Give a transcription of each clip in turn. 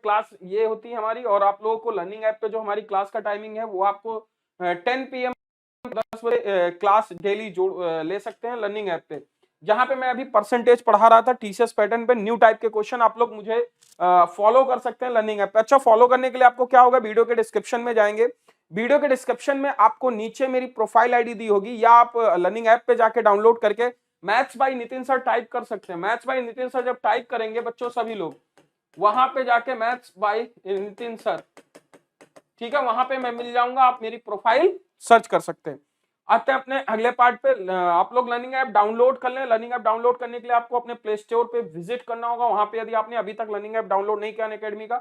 Class ये होती है हमारी, और आप लोगों को लर्निंग ऐप पे जो हमारी क्लास का टाइमिंग है वो आपको 10 PM 10 बजे क्लास डेली जोड़ ले सकते हैं लर्निंग ऐप पे, जहां पे मैं अभी परसेंटेज पढ़ा रहा था टीसीएस पैटर्न पे, न्यू टाइप के क्वेश्चन आप लोग मुझे फॉलो कर सकते हैं लर्निंग ऐप पे। अच्छा, फॉलो करने के लिए आपको क्या होगा, वीडियो के डिस्क्रिप्शन में जाएंगे, वीडियो के डिस्क्रिप्शन में आपको नीचे मेरी प्रोफाइल आईडी दी होगी, या आप लर्निंग ऐप पे जाके डाउनलोड करके maths by Nitin sir type कर सकते हैं। मैथ्स बाय नितिन सर जब टाइप करेंगे बच्चों सभी लोग, वहां पे जाके मैथ्स बाय नितिन सर, ठीक है, वहां पे मैं मिल जाऊंगा, आप मेरी प्रोफाइल सर्च कर सकते हैं। आते हैं अपने अगले पार्ट पे। आप लोग लर्निंग ऐप डाउनलोड कर लें। लर्निंग ऐप डाउनलोड करने के लिए आपको अपने प्ले स्टोर पे विजिट करना होगा। वहां पे यदि आपने अभी तक लर्निंग ऐप डाउनलोड नहीं किया अनअकैडमी का,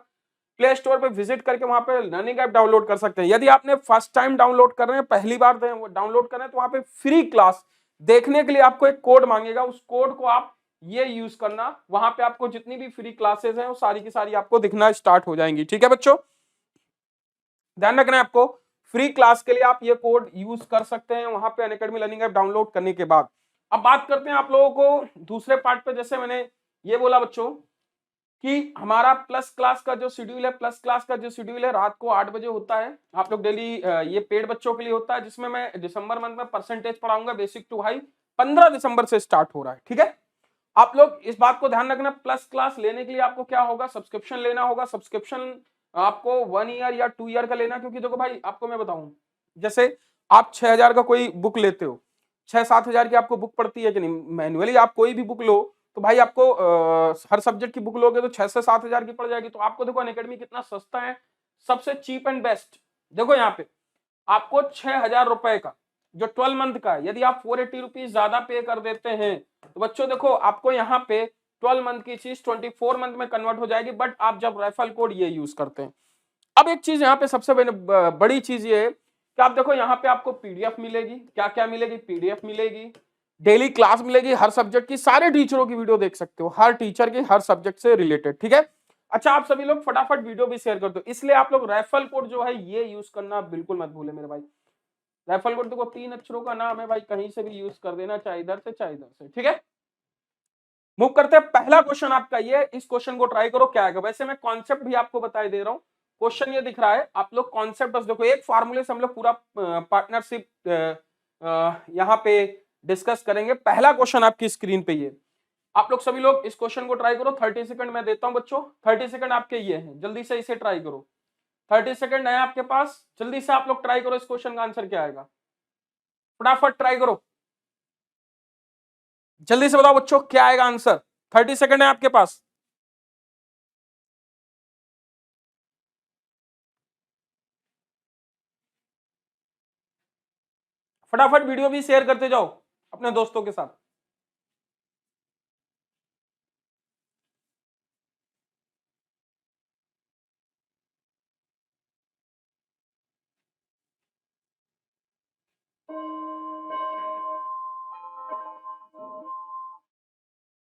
प्ले स्टोर पे विजिट करके वहां पे लर्निंग ऐप डाउनलोड कर सकते हैं। यदि आपने फर्स्ट टाइम डाउनलोड कर रहे हैं, पहली बार डाउनलोड कर रहे हैं, तो वहां पे फ्री क्लास देखने के लिए आपको एक कोड मांगेगा, उस कोड को आप ये यूज करना, वहां पे आपको जितनी भी फ्री क्लासेस हैं वो सारी की सारी आपको दिखना स्टार्ट हो जाएंगी। ठीक है बच्चों, ध्यान रखना है आपको, फ्री क्लास के लिए आप ये कोड यूज कर सकते हैं वहां पे अनअकैडमी लर्निंग ऐप डाउनलोड करने के बाद। अब बात करते हैं आप लोगों को दूसरे पार्ट पे। जैसे मैंने ये बोला बच्चों कि हमारा प्लस क्लास का जो शेड्यूल है, प्लस क्लास का जो शेड्यूल है रात को 8 बजे होता है। आप लोग डेली, ये पेड बच्चों के लिए होता है, जिसमें मैं दिसंबर मंथ में परसेंटेज पढ़ाऊंगा बेसिक टू हाई, 15 दिसंबर से स्टार्ट हो रहा है। ठीक है, आप लोग इस बात को ध्यान रखना, प्लस क्लास लेने के लिए आपको क्या होगा, सब्सक्रिप्शन लेना होगा। सब्सक्रिप्शन आपको 1 ईयर या 2 ईयर का लेना, क्योंकि देखो भाई आपको मैं बताऊं, जैसे आप 6,000 का कोई बुक लेते हो, 6-7 हजार की आपको बुक पड़ती है कि नहीं, मैनुअली आप कोई भी बुक लो तो भाई आपको हर सब्जेक्ट की बुक लोगे तो 6 से 7 हजार की पड़ जाएगी। तो आपको देखो अनअकैडमी कितना सस्ता है, सबसे चीप एंड बेस्ट। देखो यहाँ पे आपको 6,000 रुपए का जो 12 मंथ का है, यदि आप 480 रुपीज ज्यादा पे कर देते हैं तो बच्चों देखो आपको यहाँ पे 12 मंथ की चीज 24 मंथ में कन्वर्ट हो जाएगी, बट आप जब रेफरल कोड ये यूज करते हैं। अब एक चीज यहाँ पे सबसे बड़ी चीज ये है कि आप देखो यहाँ पे आपको पीडीएफ मिलेगी। क्या क्या मिलेगी, पीडीएफ मिलेगी, डेली क्लास मिलेगी, हर सब्जेक्ट की, सारे टीचरों की वीडियो देख सकते हो, हर टीचर की हर सब्जेक्ट से रिलेटेड। ठीक है, अच्छा आप सभी लोग फटाफट वीडियो भी शेयर कर दो, इसलिए आप लोग रेफरल कोड जो है ये यूज करना बिल्कुल मत भूले मेरे भाई। रेफरल कोड देखो 3 अक्षरों का नाम है भाई, कहीं से भी यूज कर देना, चाहे इधर से चाहे इधर से। ठीक है, मूव करते हैं। पहला क्वेश्चन आपका ये, इस क्वेश्चन को ट्राई करो क्या आएगा। वैसे मैं कॉन्सेप्ट भी आपको बता दे रहा हूं, क्वेश्चन ये दिख रहा है, आप लोग कॉन्सेप्ट बस देखो। एक फार्मूले से हम लोग पूरा पार्टनरशिप यहां पे डिस्कस करेंगे। पहला क्वेश्चन आपकी स्क्रीन पे ये, आप लोग सभी लोग इस क्वेश्चन को ट्राई करो। 30 सेकंड मैं देता हूं बच्चों, 30 सेकंड आपके ये हैं, जल्दी से इसे ट्राई करो। 30 सेकंड है आपके पास, जल्दी से आप लोग ट्राई करो, इस क्वेश्चन का आंसर क्या आएगा, फटाफट ट्राई करो, जल्दी से बताओ बच्चों क्या आएगा आंसर। 30 सेकंड है आपके पास। फटाफट वीडियो भी शेयर करते जाओ अपने दोस्तों के साथ।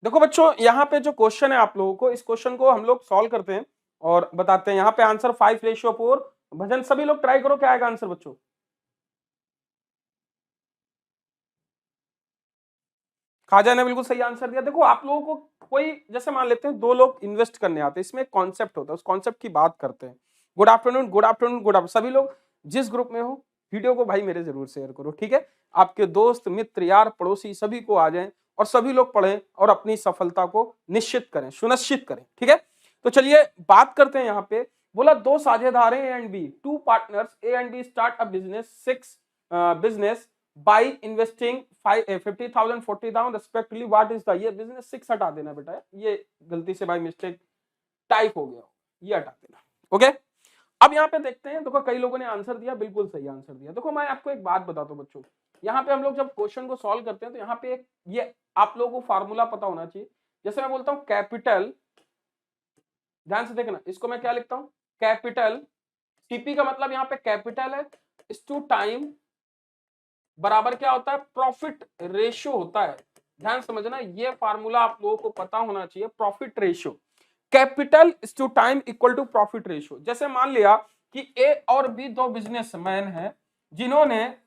देखो बच्चों यहाँ पे जो क्वेश्चन है आप लोगों को, इस क्वेश्चन को हम लोग सॉल्व करते हैं और बताते हैं। यहाँ पे आंसर 5:4। भजन सभी लोग ट्राई करो क्या आएगा आंसर बच्चों। खाजा ने बिल्कुल सही आंसर दिया। देखो आप लोगों को कोई, जैसे मान लेते हैं 2 लोग इन्वेस्ट करने आते हैं, इसमें एक कॉन्सेप्ट होता है, उस कॉन्सेप्ट की बात करते हैं। Good afternoon, good afternoon, good afternoon. सभी लोग जिस ग्रुप में हो वीडियो को भाई मेरे जरूर शेयर करो। ठीक है, आपके दोस्त मित्र यार पड़ोसी सभी को आ जाएं और सभी लोग पढ़ें और अपनी सफलता को निश्चित करें, सुनिश्चित करें। ठीक है, तो चलिए बात करते हैं। यहाँ पे बोला 2 साझेदार A and B, 2 partners A and B start a business by investing 50,000 40,000 respectively, what is the, ये बिजनेस 6 हटा देना बेटा, ये गलती से बाय मिस्टेक टाइप हो गया, ये हटा देना। ओके, अब यहाँ पे देखते हैं। देखो कई लोगों ने आंसर दिया, बिल्कुल सही आंसर दिया। देखो मैं आपको एक बात बताता हूँ बच्चों, यहाँ पे हम लोग जब क्वेश्चन को सॉल्व करते हैं तो यहाँ पे एक ये आप लोगों को फार्मूला पता होना चाहिए। जैसे मैं बोलता हूँ कैपिटल, ध्यान से देखना, इसको मैं क्या लिखता हूँ, कैपिटल टीपी का मतलब यहाँ पे कैपिटल है, इस टू टाइम बराबर क्या होता है, प्रॉफिट रेशियो होता है। ध्यान समझना, ये फार्मूला आप लोगों को पता होना चाहिए, profit ratio. Capital is to time equal to profit ratio. जैसे मान लिया कि ए और बी 2 बिजनेसमैन हैं, जिन्होंने,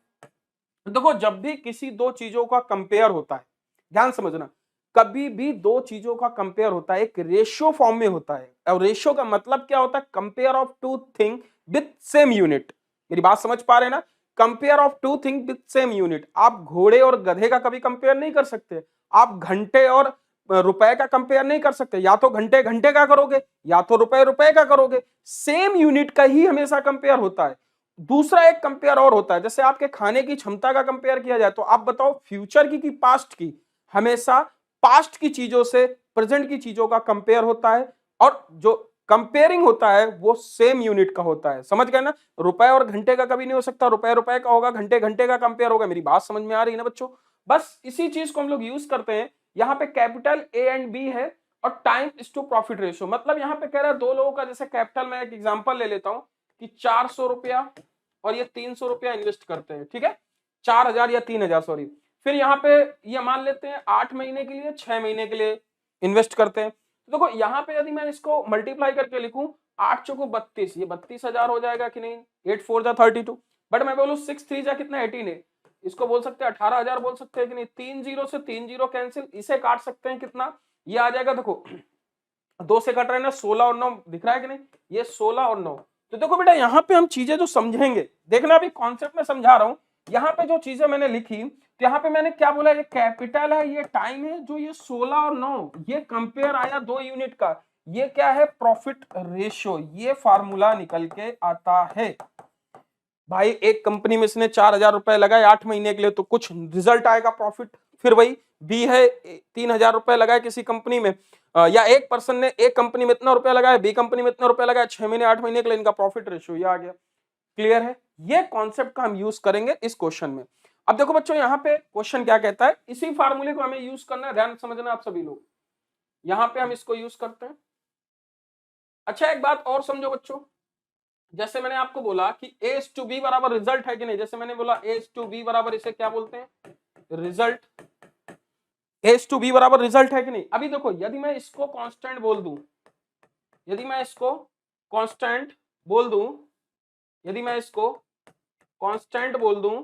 देखो जब भी किसी 2 चीजों का कंपेयर होता है, ध्यान समझना, कभी भी दो चीजों का कंपेयर होता है, एक रेशियो फॉर्म में होता है, और रेशियो का मतलब क्या होता है, compare of two thing with same unit. मेरी बात समझ पा रहे हैं ना, compare of two thing with same unit. आप घोड़े और गधे का कभी कंपेयर नहीं कर सकते, आप घंटे और रुपए का कंपेयर नहीं कर सकते, या तो घंटे घंटे का करोगे या तो रुपए रुपए का करोगे, सेम यूनिट का ही हमेशा कंपेयर होता है। दूसरा एक कंपेयर और होता है, जैसे आपके खाने की क्षमता का कंपेयर किया जाए, तो आप बताओ फ्यूचर की कि पास्ट की, हमेशा पास्ट की चीजों से प्रेजेंट की चीजों का कंपेयर होता है, और जो कंपेयरिंग होता है वो सेम यूनिट का होता है। समझ गए ना, रुपए और घंटे का कभी नहीं हो सकता, रुपए रुपए का होगा, घंटे घंटे का कंपेयर होगा। मेरी बात समझ में आ रही है ना बच्चों? बस इसी चीज को हम लोग यूज करते हैं। यहाँ पे कैपिटल ए एंड बी है और time is to profit ratio, मतलब यहाँ पे कह रहा है दो लोगों का, जैसे कैपिटल में एक एग्जांपल ले लेता हूं कि 400 रुपया और ये 300 रुपया इन्वेस्ट करते हैं, ठीक है, 4000 या 3000 सॉरी। फिर यहाँ पे ये मान लेते हैं 8 महीने के लिए, 6 महीने के लिए इन्वेस्ट करते हैं। तो देखो यहाँ पे यदि मैं इसको मल्टीप्लाई करके लिखूं, 8 चौको 32, ये 32,000 हो जाएगा कि नहीं, 8 4 जा 32, बट मैं बोलूं 6 3 जा कितना 18 है, इसको बोल सकते हैं 18,000 बोल सकते हैं कि नहीं, 3 जीरो से 3 जीरो कैंसिल, इसे काट सकते हैं कितना, ये आ जाएगा, देखो 2 से कट रहे हैं ना, 16 और 9 दिख रहा है कि नहीं, ये 16 और 9। तो देखो बेटा यहाँ पे हम चीजें जो समझेंगे, देखना अभी कॉन्सेप्ट में समझा रहा हूं, यहाँ पे जो चीजें मैंने लिखी, तो यहाँ पे मैंने क्या बोला, ये कैपिटल है, ये टाइम है, जो ये 16 और 9 ये कंपेयर आया दो यूनिट का, ये क्या है, प्रॉफिट रेशियो, ये फार्मूला निकल के आता है। भाई एक कंपनी में इसने 4000 रुपए लगाए 8 महीने के लिए, तो कुछ रिजल्ट आएगा प्रॉफिट। फिर वही बी है, 3000 रुपए लगाए किसी कंपनी में, या एक पर्सन ने एक कंपनी में इतना रुपया लगाया, बी कंपनी में इतना रुपया लगाया, 6 महीने 8 महीने के लिए इनका प्रॉफिट रेशियो ये आ गया। क्लियर है? ये कॉन्सेप्ट का हम यूज करेंगे इस क्वेश्चन में। अब देखो बच्चों यहाँ पे क्वेश्चन क्या कहता है, इसी फार्मूले को हमें यूज करना है, ध्यान समझना आप सभी लोग, यहाँ पे हम इसको यूज करते हैं। अच्छा एक बात और समझो बच्चों, जैसे मैंने आपको बोला कि ए इज टू बी बराबर रिजल्ट है कि नहीं, जैसे मैंने बोला ए इज टू बी बराबर, इसे क्या बोलते हैं, result, A is to B बराबर रिजल्ट है कि नहीं। अभी देखो यदि मैं इसको कांस्टेंट बोल दूं, यदि मैं इसको कांस्टेंट बोल दूं, यदि मैं इसको कांस्टेंट बोल दूं,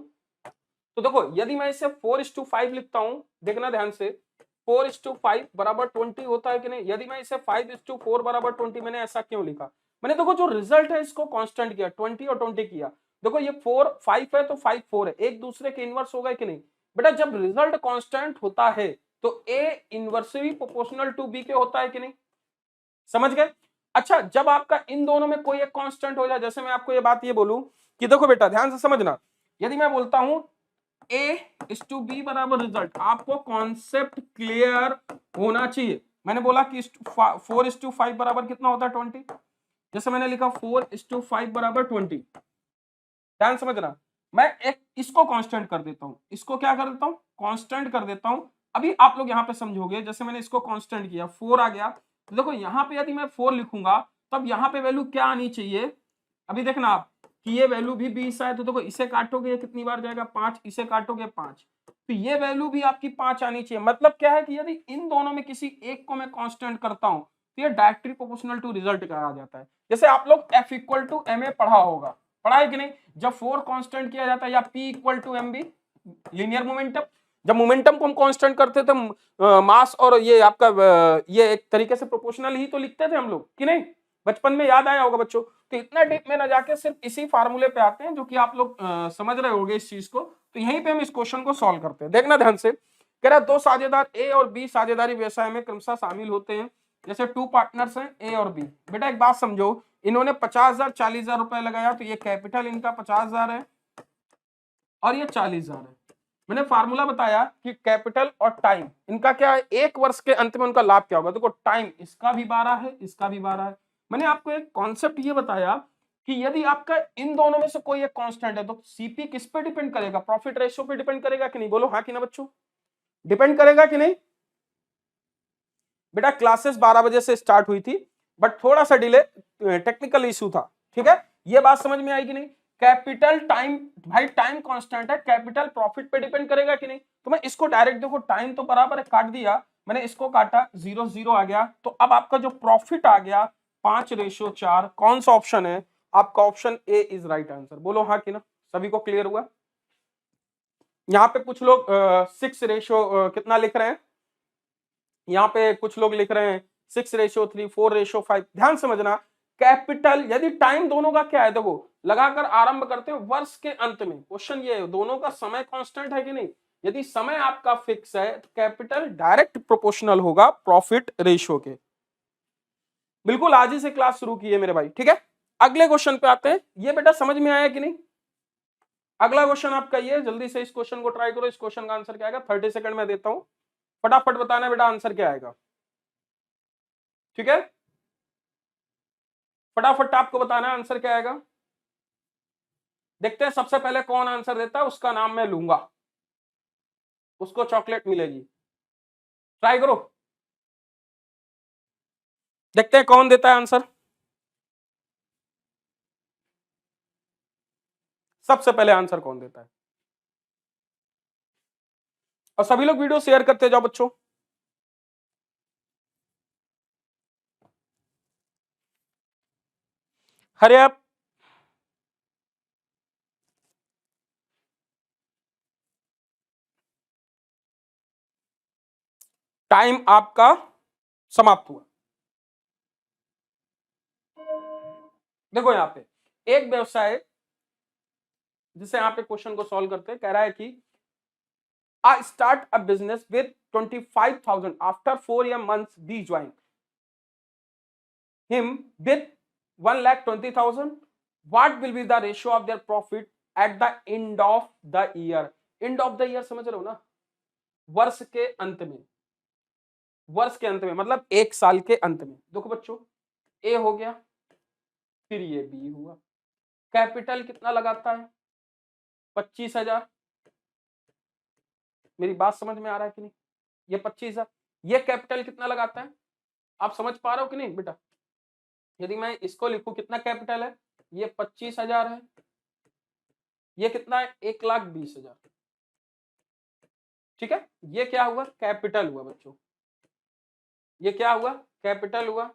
तो देखो यदि मैं इसे 4:5 लिखता हूं, देखना ध्यान से, 4:5 बराबर 20 होता है कि नहीं। यदि मैं इसे 5:4 बराबर 20, मैंने ऐसा क्यों लिखा, मैंने देखो जो रिजल्ट है इसको कांस्टेंट किया, 20 और 20 किया, देखो ये 4 5 है तो 5 4 है, एक दूसरे के इनवर्स हो गए कि नहीं। बेटा जब रिजल्ट कांस्टेंट होता है तो ए इनवर्सली प्रोपोर्शनल टू बी के होता है कि नहीं, समझ गए। अच्छा जब आपका इन दोनों में कोई एक कांस्टेंट हो जाए, जैसे मैं आपको ये बात ये बोलूं कि देखो बेटा ध्यान से समझना, यदि मैं बोलता हूं ए इज टू बी बराबर रिजल्ट, आपको कॉन्सेप्ट क्लियर होना चाहिए। मैंने बोला कि 4:5 बराबर कितना होता है 20, जैसे मैंने लिखा 4:5 बराबर 20, ध्यान समझना, मैं एक इसको कांस्टेंट कर देता हूं, इसको क्या कर देता हूं, कांस्टेंट कर देता हूं। अभी आप लोग यहां पे समझोगे, जैसे मैंने इसको कांस्टेंट किया 4 आ गया, तो देखो यहां पे यदि मैं 4 लिखूंगा तब यहां पे वैल्यू क्या आनी चाहिए, अभी देखना आप कि ये वैल्यू भी 20 है, तो देखो इसे काटोगे ये कितनी बार जाएगा 5, इसे काटोगे 5, तो ये वैल्यू भी आपकी 5 आनी चाहिए। मतलब क्या है कि यदि इन दोनों में किसी एक को मैं कांस्टेंट करता हूं तो ये डायरेक्टली प्रोपोर्शनल टू रिजल्ट कहा जाता है। जैसे आप लोग F equal to M A पढ़ा होगा, पढ़ा है कि नहीं, जब 4 कांस्टेंट किया जाता है, या P equal to M V linear momentum, जब मोमेंटम को हम कांस्टेंट करते थे, मास और ये आपका ये एक तरीके से प्रोपोर्शनल ही तो लिखते थे हम लोग कि नहीं, बचपन में याद आया होगा बच्चों। तो इतना डीप में ना जाके सिर्फ इसी फार्मूले पे आते हैं जो कि आप लोग समझ रहे होंगे इस चीज को, तो यहीं पे हम इस क्वेश्चन को सॉल्व करते हैं। देखना ध्यान से, कह रहा दो साझेदार ए और बी साझेदारी व्यवसाय में क्रमशः शामिल होते हैं, जैसे 2 पार्टनर्स हैं ए और बी। बेटा एक बात समझो, इन्होंने 50,000 40,000 रुपए लगाया, तो ये कैपिटल इनका 50,000 है और ये 40,000 है। मैंने फार्मूला बताया कि कैपिटल और टाइम इनका क्या है, एक वर्ष के अंत में उनका लाभ क्या होगा। देखो टाइम इसका भी 12 है, इसका भी 12 है। मैंने आपको एक कॉन्सेप्ट ये बताया कि यदि आपका इन दोनों में से कोई एक कांस्टेंट है तो सीपी किस पे डिपेंड करेगा, प्रॉफिट रेशियो पे डिपेंड करेगा कि नहीं, बोलो हाँ कि ना बच्चों, डिपेंड करेगा कि नहीं। बेटा क्लासेस 12 बजे से स्टार्ट हुई थी, बट थोड़ा सा डिले, टेक्निकल इशू था, ठीक है, ये बात समझ में आई कि नहीं। कैपिटल टाइम, भाई टाइम कांस्टेंट है, कैपिटल प्रॉफिट पे डिपेंड करेगा कि नहीं। तो मैं इसको डायरेक्ट देखो, टाइम तो बराबर है, काट दिया मैंने, इसको काटा 0 0 आ गया, तो अब आपका जो प्रॉफिट आ गया 5:4। कौन सा ऑप्शन है आपका, option A is right answer, बोलो हाँ कि ना। सभी को क्लियर हुआ? यहाँ पे कुछ लोग 6 रेशियो कितना लिख रहे हैं, यहाँ पे कुछ लोग लिख रहे हैं 6:3, 4:5। ध्यान समझना, कैपिटल यदि टाइम दोनों का क्या है, देखो लगाकर आरंभ करते हैं वर्ष के अंत में। क्वेश्चन ये है दोनों का समय कांस्टेंट है कि नहीं। यदि समय आपका फिक्स है तो कैपिटल डायरेक्ट प्रोपोर्शनल होगा प्रॉफिट रेशियो के। बिल्कुल आज ही से क्लास शुरू की है मेरे भाई, ठीक है। अगले क्वेश्चन पे आते हैं। ये बेटा समझ में आया कि नहीं। अगला क्वेश्चन आपका ये, जल्दी से इस क्वेश्चन को ट्राई करो। इस क्वेश्चन का आंसर क्या आएगा, 30 सेकंड में देता हूं, फटाफट बताना बेटा आंसर क्या आएगा, ठीक है। फटाफट आपको बताना आंसर क्या आएगा। देखते हैं सबसे पहले कौन आंसर देता है, उसका नाम मैं लूंगा, उसको चॉकलेट मिलेगी। ट्राई करो, देखते हैं कौन देता है आंसर। सबसे पहले आंसर कौन देता है। और सभी लोग वीडियो शेयर करते जाओ बच्चों। हरे आप, टाइम आपका समाप्त हुआ। देखो यहाँ पे एक व्यवसाय जिसे यहाँ पे क्वेश्चन को सॉल्व करते हैं, कह रहा है कि I start a business with 25,000 after 4 months B join him with 1,20,000. What will be the ratio of their profit at the end of the year? End of the year समझ रहे हो ना, वर्ष के अंत में, वर्ष के अंत में मतलब एक साल के अंत में। देखो बच्चों ए हो गया, फिर ये बी हुआ। कैपिटल कितना लगाता है, 25,000। मेरी बात समझ में आ रहा है कि नहीं। ये 25,000, ये कैपिटल कितना लगाता है, आप समझ पा रहे हो कि नहीं बेटा। यदि मैं इसको लिखूं कितना कैपिटल है, ये 25,000 है, ये कितना है 1,20,000, ठीक है। ये क्या हुआ, कैपिटल हुआ बच्चों, ये क्या हुआ, कैपिटल हुआ।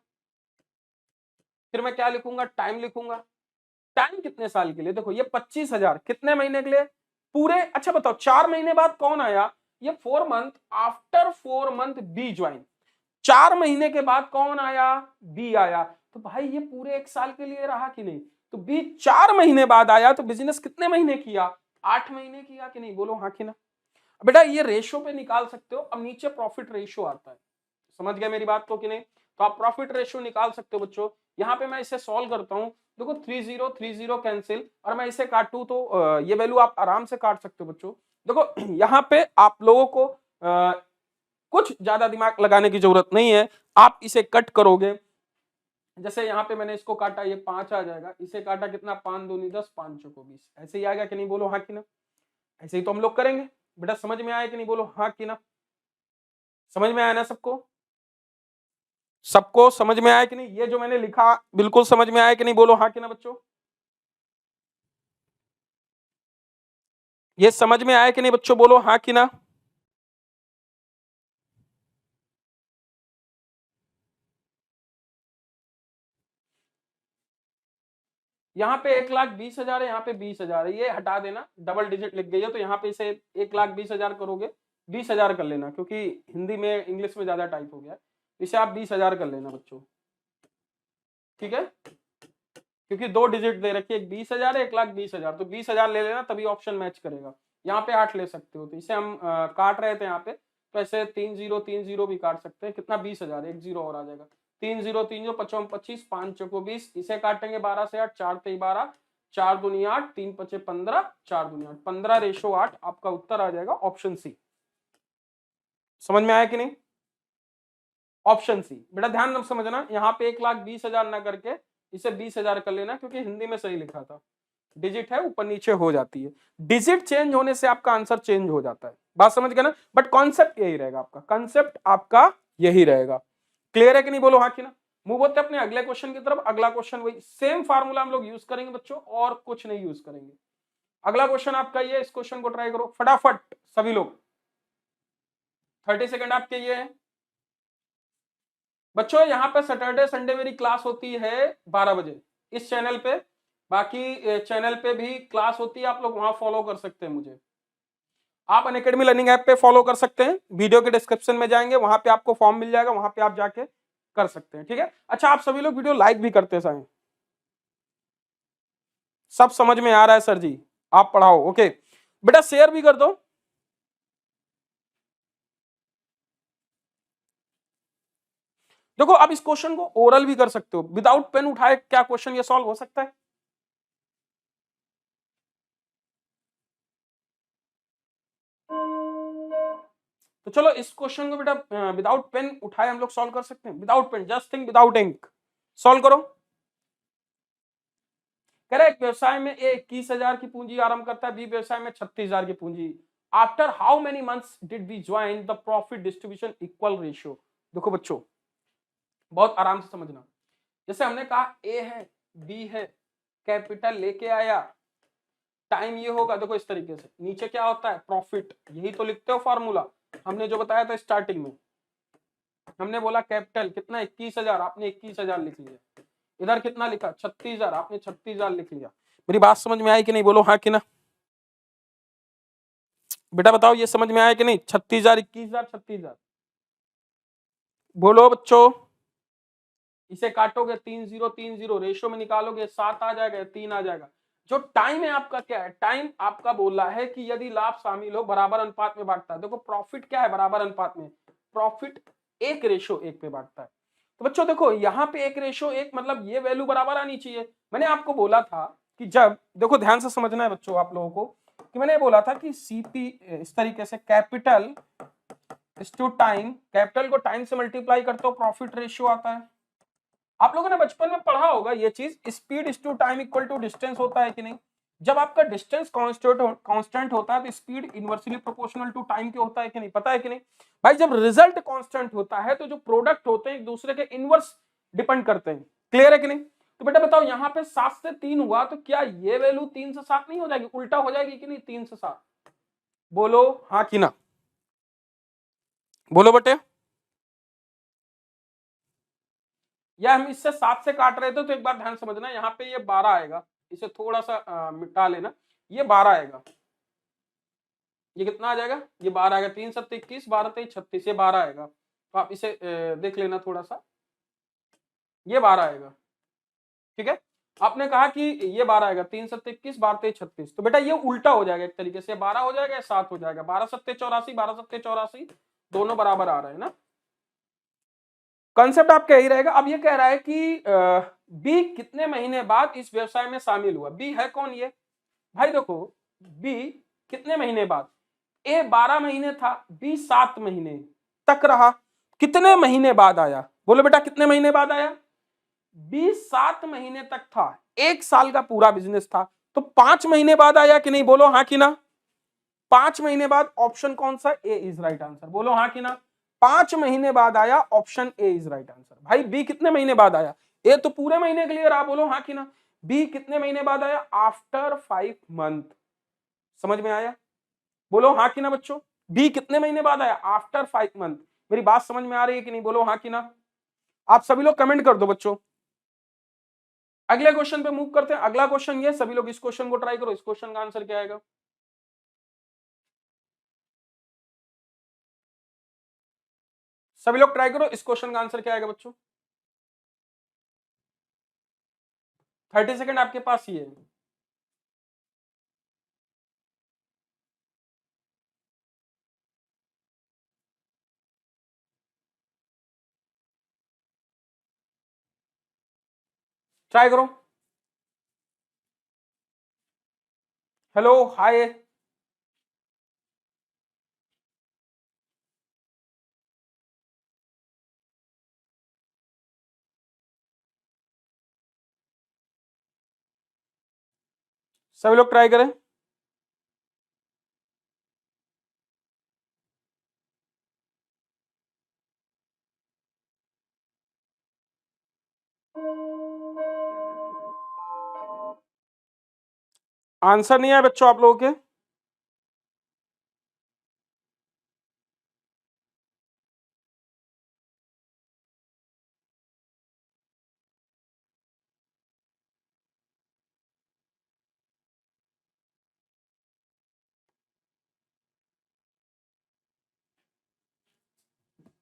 फिर मैं क्या लिखूंगा, टाइम लिखूंगा। टाइम कितने साल के लिए, देखो ये 25,000 कितने महीने के लिए, पूरे। अच्छा बताओ 4 महीने बाद कौन आया, ये 4 month after 4 month B join. 4 महीने के बाद कौन आया, बी आया। तो भाई ये पूरे एक साल के लिए रहा कि नहीं। तो बी 4 महीने बाद आया, तो बिजनेस कितने महीने किया, 8 महीने किया कि नहीं, बोलो हाँ कि ना। बेटा ये रेशो पे निकाल सकते हो। अब नीचे प्रॉफिट रेशो आता है, समझ गया मेरी बात को कि नहीं। तो आप प्रॉफिट रेशो निकाल सकते हो बच्चों। यहाँ पे मैं इसे सॉल्व करता हूँ, देखो 30 कैंसिल, और मैं इसे काटू तो ये वैल्यू आप आराम से काट सकते हो बच्चों। देखो यहाँ पे आप लोगों को कुछ ज्यादा दिमाग लगाने की जरूरत नहीं है। आप इसे कट करोगे, जैसे यहाँ पे मैंने इसको काटा, ये 5 आ जाएगा, इसे काटा कितना, 5 दूनी 10, 5 चौको 20, ऐसे ही आएगा कि नहीं, बोलो हाँ कि ना। ऐसे ही तो हम लोग करेंगे। बेटा समझ में आया कि नहीं, बोलो हाँ कि ना। समझ में आया ना सबको, सबको समझ में आया कि नहीं। ये जो मैंने लिखा बिल्कुल समझ में आया कि नहीं, बोलो हाँ कि ना बच्चों। ये समझ में आया कि नहीं बच्चों, बोलो हाँ कि ना। यहाँ पे 1,20,000 है, यहाँ पे 20,000 है, ये हटा देना, डबल डिजिट लिख गई है तो यहाँ पे इसे 1,20,000 करोगे, 20,000 कर लेना, क्योंकि हिंदी में इंग्लिश में ज्यादा टाइप हो गया है। इसे आप 20,000 कर लेना बच्चों, ठीक है। क्योंकि 2 डिजिट दे रखी है, 20,000 है, 1,20,000, तो 20,000 ले लेना, तभी ऑप्शन मैच करेगा। यहाँ पे 8 ले सकते हो, तो इसे हम काट रहे थे यहाँ पे, तो ऐसे 3 0 भी काट सकते हैं। कितना, 20,000, 1 0 और आ जाएगा। 3 0 पचम 25, 5 चौको 20, इसे काटेंगे 12 से 8, 4 तेई 12, 4 दूनी 8, 3 पचे 15, 4 दूनी 8, 15:8। आपका उत्तर आ जाएगा ऑप्शन सी। समझ में आया कि नहीं, ऑप्शन सी। बेटा ध्यान समझना, यहाँ पे 1,20,000 ना करके इसे 20,000 कर लेना, क्योंकि हिंदी में सही लिखा था, डिजिट है ऊपर नीचे हो जाती है। डिजिट चेंज होने से आपका आंसर चेंज हो जाता है, बात समझ गए ना। बट कॉन्सेप्ट यही रहेगा, आपका कॉन्सेप्ट आपका यही रहेगा। क्लियर है कि नहीं, बोलो हाँ कि ना। मूव होते अपने अगले क्वेश्चन की तरफ। अगला क्वेश्चन वही सेम फार्मूला हम लोग यूज करेंगे बच्चों, और कुछ नहीं यूज करेंगे। अगला क्वेश्चन आपका ये, इस क्वेश्चन को ट्राई करो फटाफट सभी लोग, 30 सेकंड आपके ये है बच्चों। यहाँ पे सैटरडे संडे मेरी क्लास होती है 12 बजे इस चैनल पे। बाकी चैनल पे भी क्लास होती है, आप लोग वहां फॉलो कर सकते हैं मुझे। आप अनअकैडमी लर्निंग ऐप पे फॉलो कर सकते हैं, वीडियो के डिस्क्रिप्शन में जाएंगे, वहां पे आपको फॉर्म मिल जाएगा, वहां पे आप जाके कर सकते हैं। ठीक है, अच्छा आप सभी लोग वीडियो लाइक भी करते हैं, सब समझ में आ रहा है सर जी, आप पढ़ाओ, ओके बेटा शेयर भी कर दो। देखो आप इस क्वेश्चन को ओरल भी कर सकते हो, विदाउट पेन उठाए क्या क्वेश्चन ये सॉल्व हो सकता है? तो चलो इस क्वेश्चन को बेटा विदाउट पेन उठाए हम लोग सॉल्व कर सकते हैं, without pen, just think without ink, solve करो। कह रहा है एक व्यवसाय में ए 21,000 की पूंजी आरंभ करता है, बी व्यवसाय में 36,000 की पूंजी, after how many months did B join the profit distribution equal ratio. देखो बच्चों बहुत आराम से समझना, जैसे हमने कहा ए है, बी है, कैपिटल लेके आया, टाइम ये होगा, देखो इस तरीके से, नीचे क्या होता है प्रॉफिट, यही तो लिखते हो फॉर्मूला, हमने जो बताया था स्टार्टिंग में, हमने बोला कैपिटल कितना 21,000, आपने 21,000 लिख लिया, इधर कितना लिखा 36,000, आपने 36,000 लिख लिया। मेरी बात समझ में आई कि नहीं, बोलो हाँ कि ना। बेटा बताओ ये समझ में आया कि नहीं, 36,000, 21,000, 36,000, बोलो बच्चों। इसे काटोगे 3 0 3 0, रेशो में निकालोगे 7 आ जाएगा, 3 आ जाएगा। जो टाइम है आपका क्या है, टाइम आपका बोला है कि यदि लाभ शामिल हो बराबर अनुपात में बांटता है। देखो प्रॉफिट क्या है बराबर अनुपात में, प्रॉफिट 1:1 पे बांटता है। तो बच्चों देखो यहाँ पे 1:1 मतलब ये वैल्यू बराबर आनी चाहिए। मैंने आपको बोला था कि जब, देखो ध्यान से समझना है बच्चों आप लोगों को, कि मैंने बोला था कि सीपी इस तरीके से कैपिटल टू टाइम, कैपिटल को टाइम से मल्टीप्लाई करते हो प्रॉफिट रेशियो आता है। आप लोगों ने बचपन में पढ़ा होगा ये चीज, speed is to time equal to distance होता है कि नहीं। जब आपका डिस्टेंस कांस्टेंट होता है तो speed inversely proportional to time के होता है कि नहीं, पता है कि नहीं भाई। जब रिजल्ट कांस्टेंट होता है तो जो प्रोडक्ट होते हैं एक दूसरे के इनवर्स डिपेंड करते हैं, क्लियर है कि नहीं। तो बेटा बताओ यहाँ पे 7 से 3 हुआ तो क्या ये वैल्यू 3 से 7 नहीं हो जाएगी, उल्टा हो जाएगी कि नहीं, 3 से 7, बोलो हाँ कि ना, बोलो बेटे। या हम इससे 7 से काट रहे थे तो एक बार ध्यान समझना, यहाँ पे ये 12 आएगा, इसे थोड़ा सा मिटा लेना, ये 12 आएगा, ये कितना आ जाएगा, ये 12 आएगा, 3 7 21, 12 23 36, ये 12 आएगा। तो आप इसे देख लेना थोड़ा सा, ये 12 आएगा, ठीक है। आपने कहा कि ये 12 आएगा, 3 7 21, 12 23 36, तो बेटा ये उल्टा हो जाएगा एक तरीके से, 12 हो जाएगा, 7 हो जाएगा, 12 7 84, 12 7 84 दोनों बराबर आ रहे हैं ना। कॉन्सेप्ट आपका यही रहेगा। अब ये कह रहा है कि बी कितने महीने बाद इस व्यवसाय में शामिल हुआ, बी है कौन ये भाई, देखो बी कितने महीने बाद, ए 12 महीने था, बी 7 महीने तक रहा, कितने महीने बाद आया, बोलो बेटा कितने महीने बाद आया, बी 7 महीने तक था, 1 साल का पूरा बिजनेस था, तो 5 महीने बाद आया कि नहीं, बोलो हाँ कि ना। 5 महीने बाद, ऑप्शन कौन सा, ए इज राइट आंसर, बोलो हाँ कि ना। 5 महीने बाद आया, option A is right answer. भाई बी कितने महीने बाद आया, ए तो पूरे महीने के लिए रहा, बोलो हाँ कि ना। बी कितने महीने बाद आया, आफ्टर 5 मंथ, समझ में आया, बोलो हाँ कि ना बच्चों। बी कितने महीने बाद आया, आफ्टर 5 मंथ। मेरी बात समझ में आ रही है कि नहीं, बोलो हाँ कि ना। आप सभी लोग कमेंट कर दो बच्चों। अगले क्वेश्चन पे मूव करते हैं। अगला क्वेश्चन ये, सभी लोग इस क्वेश्चन को ट्राई करो, इस क्वेश्चन का आंसर क्या आएगा। सभी लोग ट्राई करो, इस क्वेश्चन का आंसर क्या आएगा बच्चों। 30 सेकेंड आपके पास ही है। ट्राई करो। हेलो हाय, सभी लोग ट्राई करें। आंसर नहीं आया बच्चों आप लोगों के।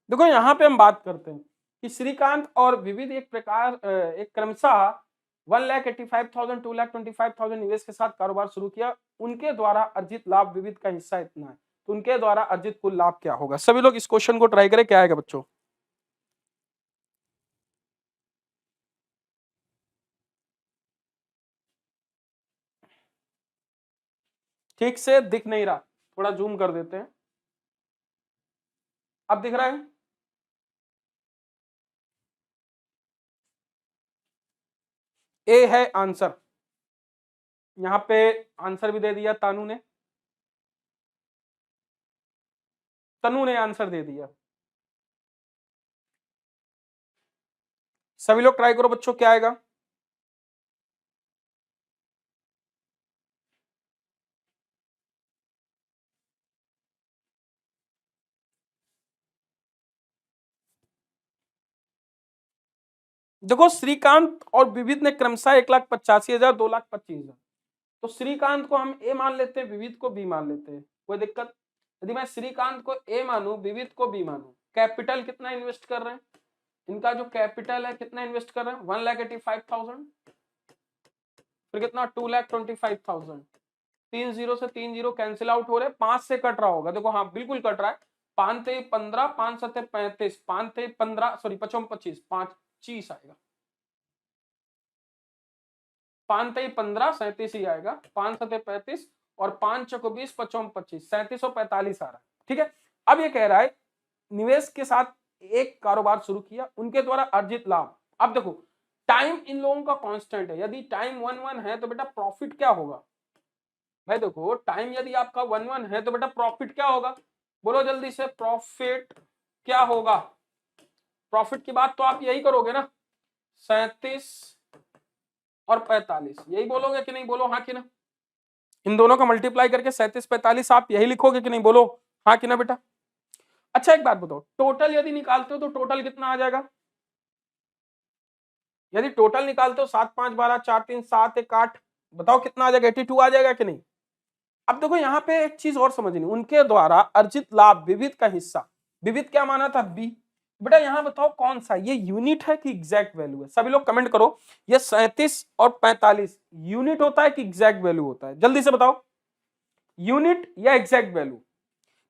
देखो यहाँ पे हम बात करते हैं कि श्रीकांत और विविध एक प्रकार एक क्रमशः 1,85,000 2,25,000 निवेश के साथ कारोबार शुरू किया। उनके द्वारा अर्जित लाभ विविध का हिस्सा इतना है, तो उनके द्वारा अर्जित कुल लाभ क्या होगा? सभी लोग इस क्वेश्चन को ट्राई करें, क्या आएगा बच्चों? ठीक से दिख नहीं रहा, थोड़ा जूम कर देते हैं। अब दिख रहा है? ए है आंसर। यहां पे आंसर भी दे दिया तानू ने, तनु ने आंसर दे दिया। सभी लोग ट्राई करो बच्चों, क्या आएगा? देखो श्रीकांत और विविध ने क्रमशः 1,85,000 2,25,000, तो श्रीकांत को हम ए मान लेते हैं, विविध को बी मान लेते हैं, कोई दिक्कत? यदि मैं श्रीकांत को ए मानू, विविध को बी मानू, कैपिटल कितना इन्वेस्ट कर रहे हैं? इनका जो कैपिटल है कितना इन्वेस्ट कर रहे हैं? 1,85,000, फिर कितना? 2,25,000। 3 जीरो से 3 जीरो कैंसिल आउट हो रहे, 5 से कट रहा होगा। देखो हाँ बिल्कुल कट रहा है। 5 × 15, 5 × 7 35, 5 × 15 सॉरी 55 25, 25 आएगा। 5 × 15 37 ही आएगा, 5 × 7 35 और 5 × 20 55 25, 3745 आ रहा है। ठीक है, अब ये कह रहा है निवेश के साथ एक कारोबार शुरू किया, उनके द्वारा अर्जित लाभ। अब देखो टाइम इन लोगों का कांस्टेंट है, यदि टाइम 1 है तो बेटा प्रॉफिट क्या होगा? भाई देखो टाइम यदि आपका 1 है तो बेटा प्रॉफिट क्या होगा? बोलो जल्दी से, प्रॉफिट क्या होगा? प्रॉफिट की बात तो आप यही करोगे ना, 37 और 45, यही बोलोगे कि नहीं? बोलो हाँ कि ना। इन दोनों का मल्टीप्लाई करके 37 45 आप यही लिखोगे कि नहीं? बोलो हाँ कि ना बेटा। अच्छा एक बात बताओ, टोटल यदि निकालते हो तो टोटल कितना आ जाएगा? यदि टोटल निकालते हो 7 5 12 4 3 7 1 8, बताओ कितना आ जाएगा? 82 आ जाएगा कि नहीं? अब देखो यहाँ पे एक चीज और समझनी, उनके द्वारा अर्जित लाभ विविध का हिस्सा, विविध क्या माना था? बी। बेटा यहाँ बताओ कौन सा, ये यूनिट है कि एग्जैक्ट वैल्यू है? सभी लोग कमेंट करो, ये 37 और 45 यूनिट होता है कि एग्जैक्ट वैल्यू होता है? जल्दी से बताओ, यूनिट या एग्जैक्ट वैल्यू?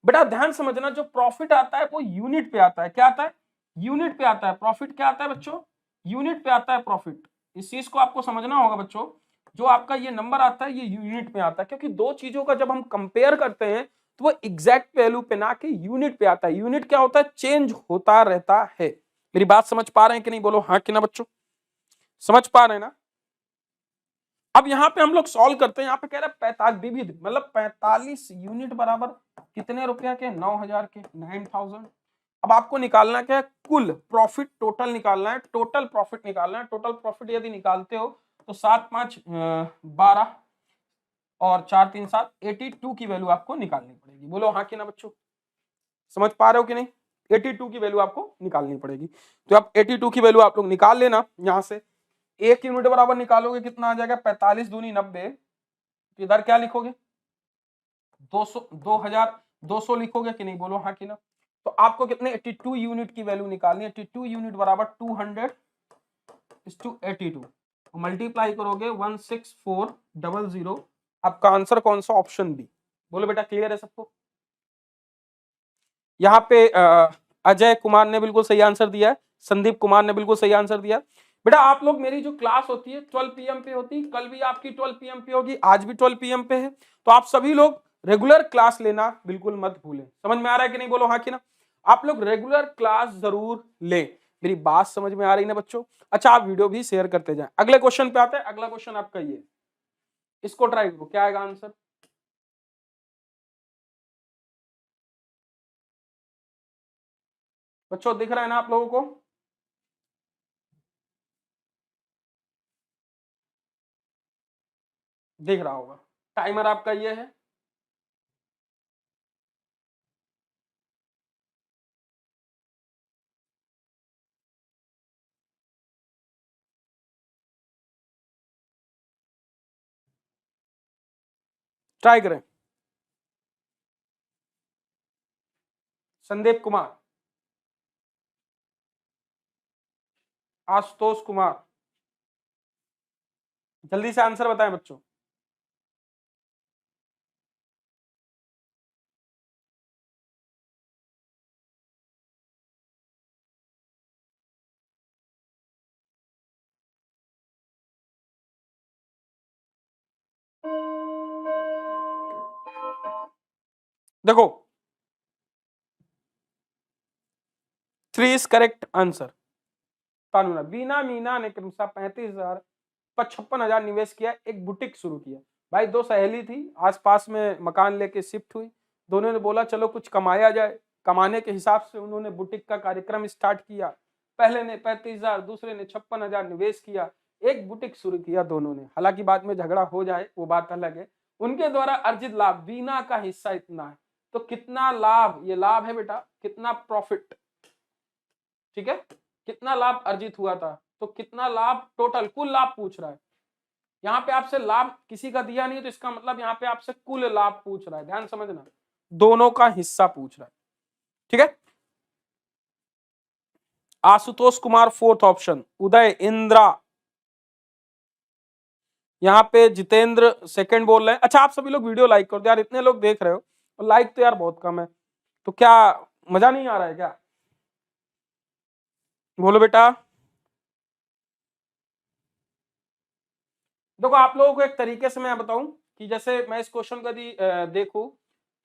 बेटा ध्यान समझना, जो प्रॉफिट आता है वो यूनिट पे आता है। क्या आता है? यूनिट पे आता है। प्रॉफिट क्या आता है बच्चों? यूनिट पे आता है प्रॉफिट। इस चीज को आपको समझना होगा बच्चों, जो आपका ये नंबर आता है ये यूनिट में आता है, क्योंकि दो चीजों का जब हम कंपेयर करते हैं तो वो एग्जैक्ट वैल्यू पे ना कि यूनिट पे आता है। यूनिट क्या होता है? चेंज होता रहता है। मेरी बात समझ पा रहे हैं कि नहीं? बोलो हाँ कि ना बच्चों, समझ पा रहे हैं ना? अब यहाँ पे हम लोग सॉल्व करते हैं। यहाँ पे कह रहा है 45 विविध मतलब 45 यूनिट बराबर कितने रुपया के? 9,000 के, 9,000। अब आपको निकालना क्या है? कुल प्रॉफिट टोटल निकालना है, टोटल प्रॉफिट निकालना है। टोटल प्रॉफिट यदि निकालते हो तो 7 5 12 और 4 3 7 82 की वैल्यू आपको निकालनी पड़ेगी। बोलो हाँ कि ना बच्चों, समझ पा रहे हो कि नहीं? 82 की वैल्यू आपको निकालनी पड़ेगी। तो आप 82 की वैल्यू आप लोग निकाल लेना। यहां से 1 यूनिट बराबर निकालोगे कितना आ जाएगा? 45 दूनी 90। तो इधर क्या लिखोगे? 200, 2,200 लिखोगे कि नहीं? बोलो हाँ कि ना। तो आपको कितने 82 यूनिट की वैल्यू निकालनी है। 82 यूनिट बराबर 200/82, मल्टीप्लाई करोगे 16400। आपका आंसर कौन सा? Option B. बोलो बेटा क्लियर है सबको? यहाँ पे अजय कुमार ने बिल्कुल सही आंसर दिया है, संदीप कुमार ने बिल्कुल सही आंसर दिया। बेटा आप लोग, मेरी जो क्लास होती है 12 PM पे होती, कल भी आपकी 12 PM पे होगी, आज भी 12 PM पे है, तो आप सभी लोग रेगुलर क्लास लेना बिल्कुल मत भूलें। समझ में आ रहा है कि नहीं? बोलो हाँ कि ना। आप लोग रेगुलर क्लास जरूर लें। मेरी बात समझ में आ रही ना बच्चों? अच्छा आप वीडियो भी शेयर करते जाएं। अगले क्वेश्चन पे आते हैं। अगला क्वेश्चन आपका ये, इसको ट्राई करो, क्या आएगा आंसर? बच्चों दिख रहा है ना आप लोगों को? दिख रहा होगा। टाइमर आपका ये है। ट्राई करें। संदीप कुमार, आशुतोष कुमार, जल्दी से आंसर बताएं बच्चों। देखो 3 इज करेक्ट आंसर। कानूना बीना मीना ने क्रमशः 35,000 56,000 निवेश किया, एक बुटीक शुरू किया। भाई दो सहेली थी, आसपास में मकान लेके शिफ्ट हुई, दोनों ने बोला चलो कुछ कमाया जाए। कमाने के हिसाब से उन्होंने बुटीक का कार्यक्रम स्टार्ट किया। पहले ने 35,000, दूसरे ने 56,000 निवेश किया, एक बुटीक शुरू किया दोनों ने। हालांकि बाद में झगड़ा हो जाए वो बात अलग है। उनके द्वारा अर्जित लाभ, बीना का हिस्सा इतना है, तो कितना लाभ, ये लाभ है बेटा, कितना प्रॉफिट, ठीक है, कितना लाभ अर्जित हुआ था, तो कितना लाभ, टोटल कुल लाभ पूछ रहा है। यहाँ पे आपसे लाभ किसी का दिया नहीं, तो इसका मतलब यहाँ पे आपसे कुल लाभ पूछ रहा है, ध्यान समझना, दोनों का हिस्सा पूछ रहा है, ठीक है। आशुतोष कुमार फोर्थ ऑप्शन, उदय इंद्रा, यहाँ पे जितेंद्र सेकंड बोल रहे हैं। अच्छा आप सभी लोग वीडियो लाइक कर दो यार, इतने लोग देख रहे हो और लाइक तो यार बहुत कम है, तो क्या मजा नहीं आ रहा है क्या? बोलो बेटा। देखो आप लोगों को एक तरीके से मैं बताऊं कि जैसे मैं इस क्वेश्चन को यदि देखूं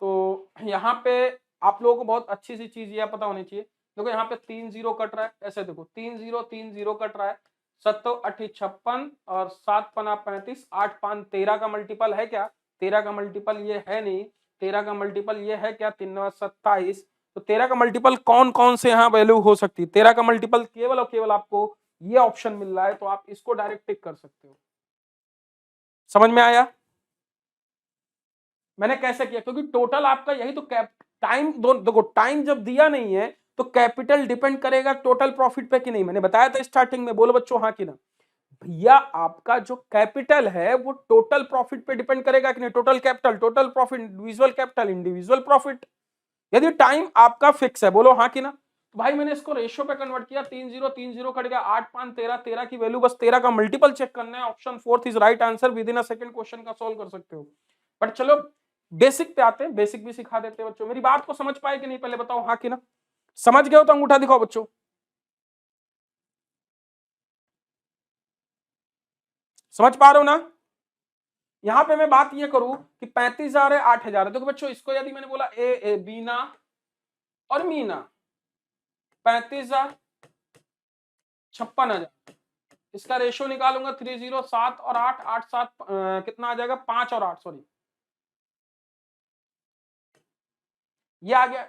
तो यहाँ पे आप लोगों को बहुत अच्छी सी चीज यह पता होनी चाहिए। देखो यहाँ पे 3 जीरो कट रहा है, ऐसे देखो 3 जीरो कट रहा है, 7 8 56 और 7 पना 35, 8 5 13 का मल्टीपल है क्या? 13 का मल्टीपल ये है नहीं, 13 का मल्टीपल ये है क्या? 3 9 27। तो 13 का मल्टीपल कौन कौन से यहाँ वैल्यू हो सकती है? 13 का मल्टीपल केवल और केवल आपको ये ऑप्शन मिल रहा है, तो आप इसको डायरेक्ट टिक कर सकते हो। समझ में आया मैंने कैसे किया? क्योंकि टोटल आपका यही तो टाइम देखो टाइम जब दिया नहीं है तो कैपिटल डिपेंड करेगा टोटल प्रॉफिट पे कि नहीं। मैंने बताया था स्टार्टिंग में, बोलो बच्चों हाँ कि ना। भैया आपका जो कैपिटल है वो टोटल प्रॉफिट पे डिपेंड करेगा कि नहीं? Total capital, total profit, individual capital, individual profit. यदि टाइम आपका फिक्स है, बोलो हाँ कि ना। तो भाई मैंने इसको रेशियो पे कन्वर्ट किया, 3 0 कट गया, 8 5 13, 13 की वैल्यू बस 13 का मल्टीपल चेक करना है। Option fourth is right answer, with in a second question का सॉल्व कर सकते हो। बट चलो बेसिक पे आते हैं, बेसिक भी सिखा देते हैं बच्चों। मेरी बात को समझ पाए कि नहीं पहले बताओ हाँ कि ना। समझ गए हो तो अंगूठा दिखाओ बच्चों। समझ पा रहे हो ना? यहां पे मैं बात ये करूं कि 35,000 है, 8,000 है। देखो बच्चों इसको यदि मैंने बोला ए बीना और मीना, 35,000 56,000, इसका रेशियो निकालूंगा 3 0 7 और 8 8 7 कितना आ जाएगा? 5 और 8, सॉरी ये आ गया।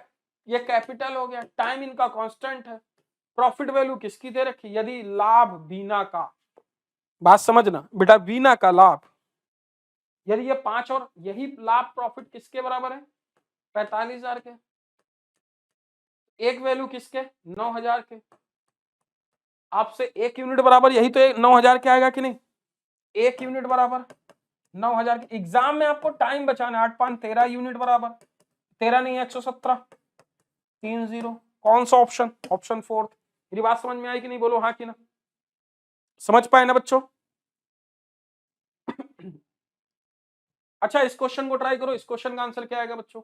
ये कैपिटल हो गया, टाइम इनका कांस्टेंट है, प्रॉफिट वैल्यू किसकी दे रखी? यदि लाभ बीना का, बात समझना बेटा, बीना का लाभ, यदि ये 5 और यही लाभ प्रॉफिट किसके बराबर है? 45,000 के। एक वैल्यू किसके? 9,000 के। आपसे एक यूनिट बराबर यही तो 9,000 के आएगा कि नहीं? एक यूनिट बराबर 9,000 के। एग्जाम में आपको टाइम बचाना है, 8 5 13 यूनिट बराबर 13 नहीं 117, 3 0। कौन सा ऑप्शन? Option fourth. मेरी बात समझ में आई कि नहीं? बोलो हाँ कि ना। समझ पाए ना बच्चों? अच्छा इस क्वेश्चन को ट्राई करो, इस क्वेश्चन का आंसर क्या आएगा बच्चों?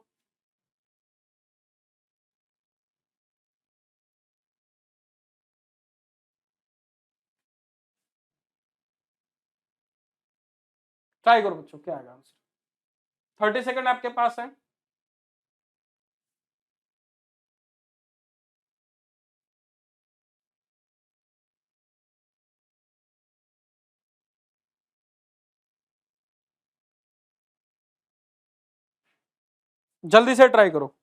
ट्राई करो बच्चों, क्या आएगा आंसर? 30 सेकंड आपके पास है। जल्दी से ट्राई करो।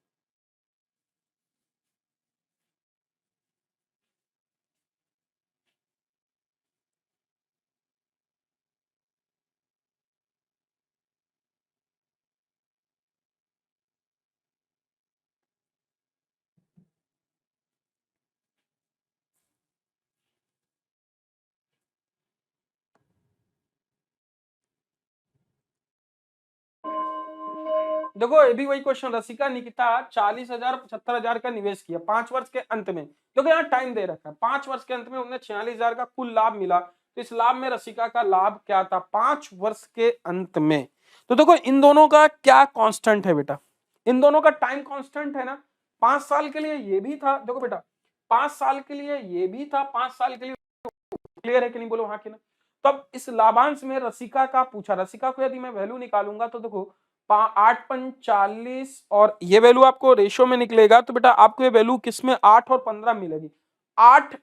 देखो ये भी वही क्वेश्चन, रसिका निकिता 40,000 75,000 का निवेश किया 5 वर्ष के अंत में, क्योंकि यहाँ टाइम दे रखा है 5 वर्ष के अंत में उन्हें 46,000 का कुल लाभ मिला, तो इस लाभ में रसिका का लाभ क्या था 5 वर्ष के अंत में। तो देखो इन दोनों का क्या कांस्टेंट है बेटा, इन दोनों का टाइम कांस्टेंट है ना, 5 साल के लिए ये भी था, देखो बेटा 5 साल के लिए ये भी था, 5 साल के लिए, क्लियर है कि नहीं बोलो हाँ कि ना। तब इस लाभांश में रसिका का पूछा, रसिका को यदि मैं वैल्यू निकालूंगा तो देखो 8 × 45 और ये वैल्यू आपको रेशियो में निकलेगा, तो बेटा आपको ये वैल्यू किसमें 8 और 15 मिलेगी। 8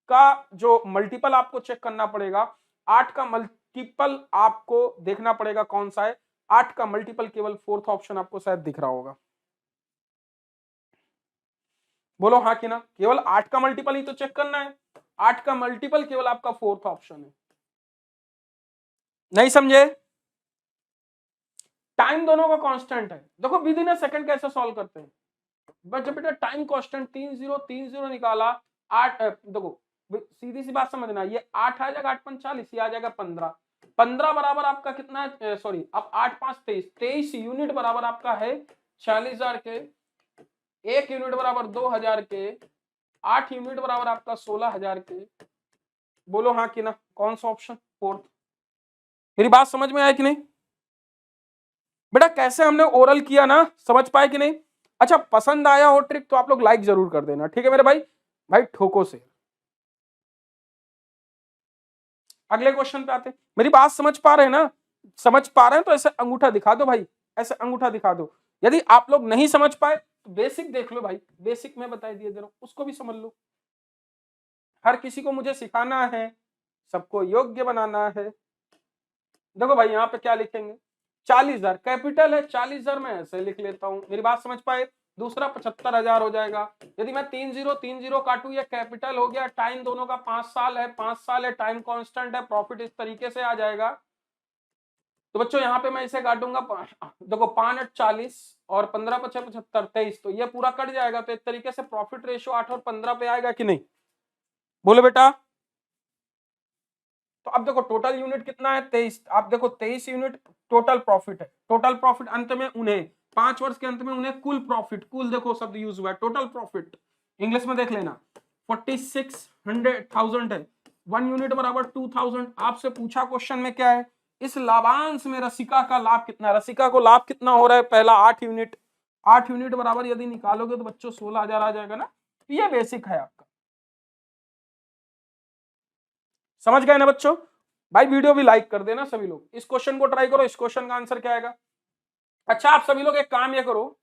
का जो मल्टीपल आपको चेक करना पड़ेगा, 8 का मल्टीपल आपको देखना पड़ेगा कौन सा है, 8 का मल्टीपल केवल फोर्थ ऑप्शन आपको शायद दिख रहा होगा, बोलो हाँ कि ना, केवल 8 का मल्टीपल ही तो चेक करना है, 8 का मल्टीपल केवल आपका फोर्थ ऑप्शन है, नहीं समझे। टाइम दोनों का कांस्टेंट है, देखो विद इन अ सेकंड कैसे सॉल्व करते हैं, बट जब बेटा टाइम कांस्टेंट 30 निकाला 8, देखो सीधी सी बात समझना, ये 8 आ जाएगा 8 × 45, ये आ जाएगा 15, 15 बराबर आपका कितना है, सॉरी अब 8 × 5 = 23, 23 यूनिट बराबर आपका है 46,000 के, 1 यूनिट बराबर 2,000 के, 8 यूनिट बराबर आपका 16,000 के, बोलो हाँ कि ना, कौन सा ऑप्शन फोर्थ। मेरी बात समझ में आया कि नहीं बेटा, कैसे हमने ओरल किया ना, समझ पाए कि नहीं। अच्छा पसंद आया हो ट्रिक तो आप लोग लाइक जरूर कर देना, ठीक है मेरे भाई, भाई ठोको से। अगले क्वेश्चन पे आते हैं, मेरी बात समझ पा रहे हैं ना, समझ पा रहे हैं तो ऐसे अंगूठा दिखा दो भाई, ऐसे अंगूठा दिखा दो। यदि आप लोग नहीं समझ पाए तो बेसिक देख लो भाई, बेसिक में बता दिए दे रहा हूं, उसको भी समझ लो। हर किसी को मुझे सिखाना है, सबको योग्य बनाना है। देखो भाई यहाँ पे क्या लिखेंगे, 40,000 कैपिटल है, 40,000 मैं ऐसे लिख लेता हूं, मेरी बात समझ पाए। दूसरा 75,000 हो जाएगा, यदि मैं 30 काटू, ये कैपिटल हो गया, टाइम दोनों का 5 साल है, 5 साल है, टाइम कांस्टेंट है, प्रॉफिट इस तरीके से आ जाएगा। तो बच्चों यहाँ पे मैं इसे काटूंगा, देखो 5 × 8 = 40 और 15 × 5 = 75, 23, तो ये पूरा कट जाएगा, तो एक तरीके से प्रॉफिट रेशियो 8 और 15 पे आएगा कि नहीं, बोलो बेटा। तो अब देखो टोटल यूनिट कितना है 23, आप देखो 23 यूनिट टोटल प्रॉफिट है, टोटल प्रॉफिट अंत में उन्हें 5 वर्ष के अंत में उन्हें कुल प्रॉफिट, कुल देखो शब्द यूज हुआ है, टोटल प्रॉफिट इंग्लिश में देख लेना 4600,000 है, 1 यूनिट बराबर 2000। आपसे पूछा क्वेश्चन में क्या है, इस लाभांश में रसिका का लाभ कितना है, रसिका को लाभ कितना हो रहा है, पहला 8 यूनिट, 8 यूनिट बराबर यदि निकालोगे तो बच्चों 16,000 आ जाएगा ना, ये बेसिक है आपका, समझ गए ना बच्चों। भाई वीडियो भी लाइक कर देना सभी लोग, इस क्वेश्चन को ट्राई करो, इस क्वेश्चन का आंसर क्या आएगा। अच्छा आप सभी लोग एक काम ये करो,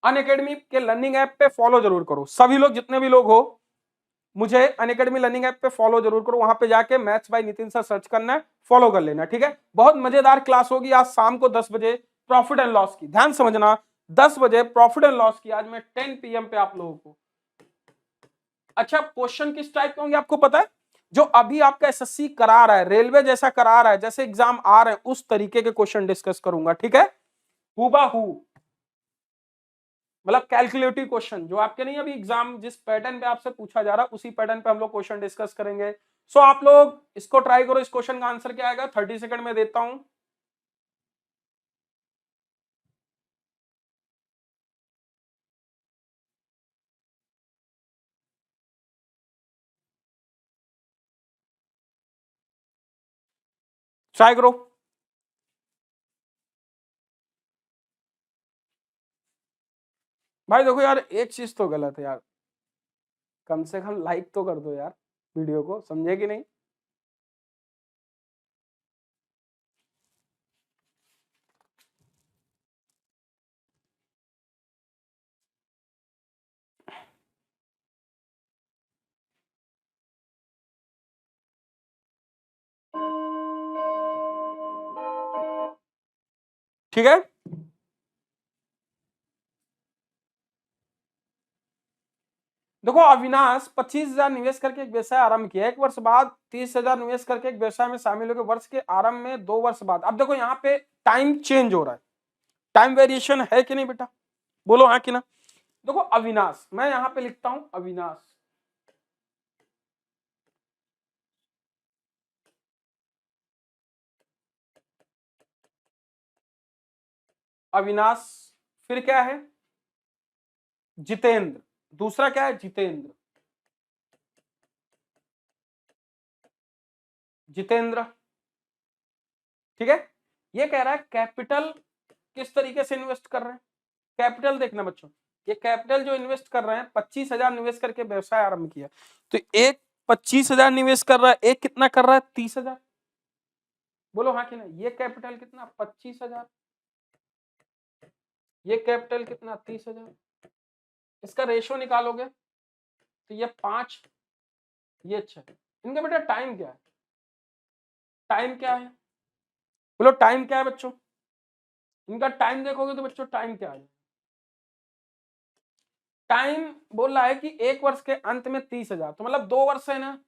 अनअकैडमी के लर्निंग ऐप पे फॉलो जरूर करो, सभी लोग जितने भी लोग हो, मुझे अनअकैडमी लर्निंग ऐप पे फॉलो जरूर करो, वहां पे जाके maths by Nitin sir search करना है, फॉलो कर लेना, ठीक है। बहुत मजेदार क्लास होगी आज शाम को 10 बजे, प्रॉफिट एंड लॉस की, ध्यान समझना 10 बजे प्रॉफिट एंड लॉस की, आज मैं 10 PM पे आप लोगों को। अच्छा क्वेश्चन किस टाइप के होंगे आपको पता है, जो अभी आपका एसएससी करा रहा है, रेलवे जैसा करा रहा है, जैसे एग्जाम आ रहे हैं उस तरीके के क्वेश्चन डिस्कस करूंगा, ठीक है, हूबहू, मतलब कैलकुलेटिव क्वेश्चन जो आपके नहीं, अभी एग्जाम जिस पैटर्न पे आपसे पूछा जा रहा है उसी पैटर्न पे हम लोग क्वेश्चन डिस्कस करेंगे। सो आप लोग इसको ट्राई करो, इस क्वेश्चन का आंसर क्या आएगा, 30 सेकंड में देता हूं। ट्राई करो भाई, देखो यार एक चीज तो गलत है यार, कम से कम लाइक तो कर दो यार वीडियो को, समझे कि नहीं। ठीक है, देखो अविनाश 25,000 निवेश करके एक व्यवसाय आरंभ किया, 1 वर्ष बाद 30,000 निवेश करके एक व्यवसाय में शामिल हो गए, वर्ष के आरंभ में 2 वर्ष बाद। अब देखो यहाँ पे टाइम चेंज हो रहा है, टाइम वेरिएशन है कि नहीं बेटा, बोलो हाँ कि ना। देखो अविनाश, मैं यहाँ पे लिखता हूं अविनाश, अविनाश, फिर क्या है जितेंद्र, दूसरा क्या है जितेंद्र, जितेंद्र, ठीक है। ये कह रहा है कैपिटल किस तरीके से इन्वेस्ट कर रहे हैं। कैपिटल देखना बच्चों, ये कैपिटल जो इन्वेस्ट कर रहे हैं 25,000 निवेश करके व्यवसाय आरंभ किया, तो एक 25,000 निवेश कर रहा है, एक कितना कर रहा है 30,000, बोलो हाँ कि नहीं। ये कैपिटल कितना 25,000, ये कैपिटल कितना 30,000, इसका रेशो निकालोगे तो ये 5, ये 6। इनका बेटा टाइम क्या है, टाइम क्या है, बोलो टाइम क्या है बच्चों। इनका टाइम देखोगे तो बच्चों टाइम क्या है, टाइम बोल रहा है कि 1 वर्ष के अंत में 30,000, तो मतलब 2 वर्ष है ना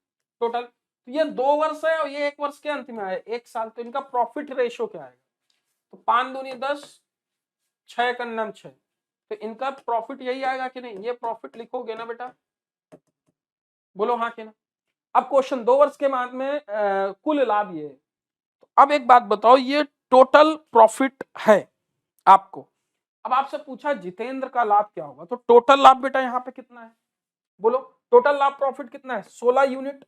टोटल, तो ये 2 वर्ष है और ये 1 वर्ष के अंत में आए 1 साल, तो इनका प्रॉफिट रेशो क्या आएगा, तो 5 दूनी 10, 6 का नाम 6, तो इनका प्रॉफिट यही आएगा कि नहीं, ये प्रॉफिट लिखोगे ना बेटा, बोलो हाँ कि ना। अब क्वेश्चन 2 वर्ष के बाद में कुल लाभ ये है, तो अब एक बात बताओ, ये टोटल प्रॉफिट है आपको। अब आपसे पूछा जितेंद्र का लाभ क्या होगा, तो टोटल लाभ बेटा यहाँ पे कितना है, बोलो टोटल लाभ प्रॉफिट कितना है 16 यूनिट,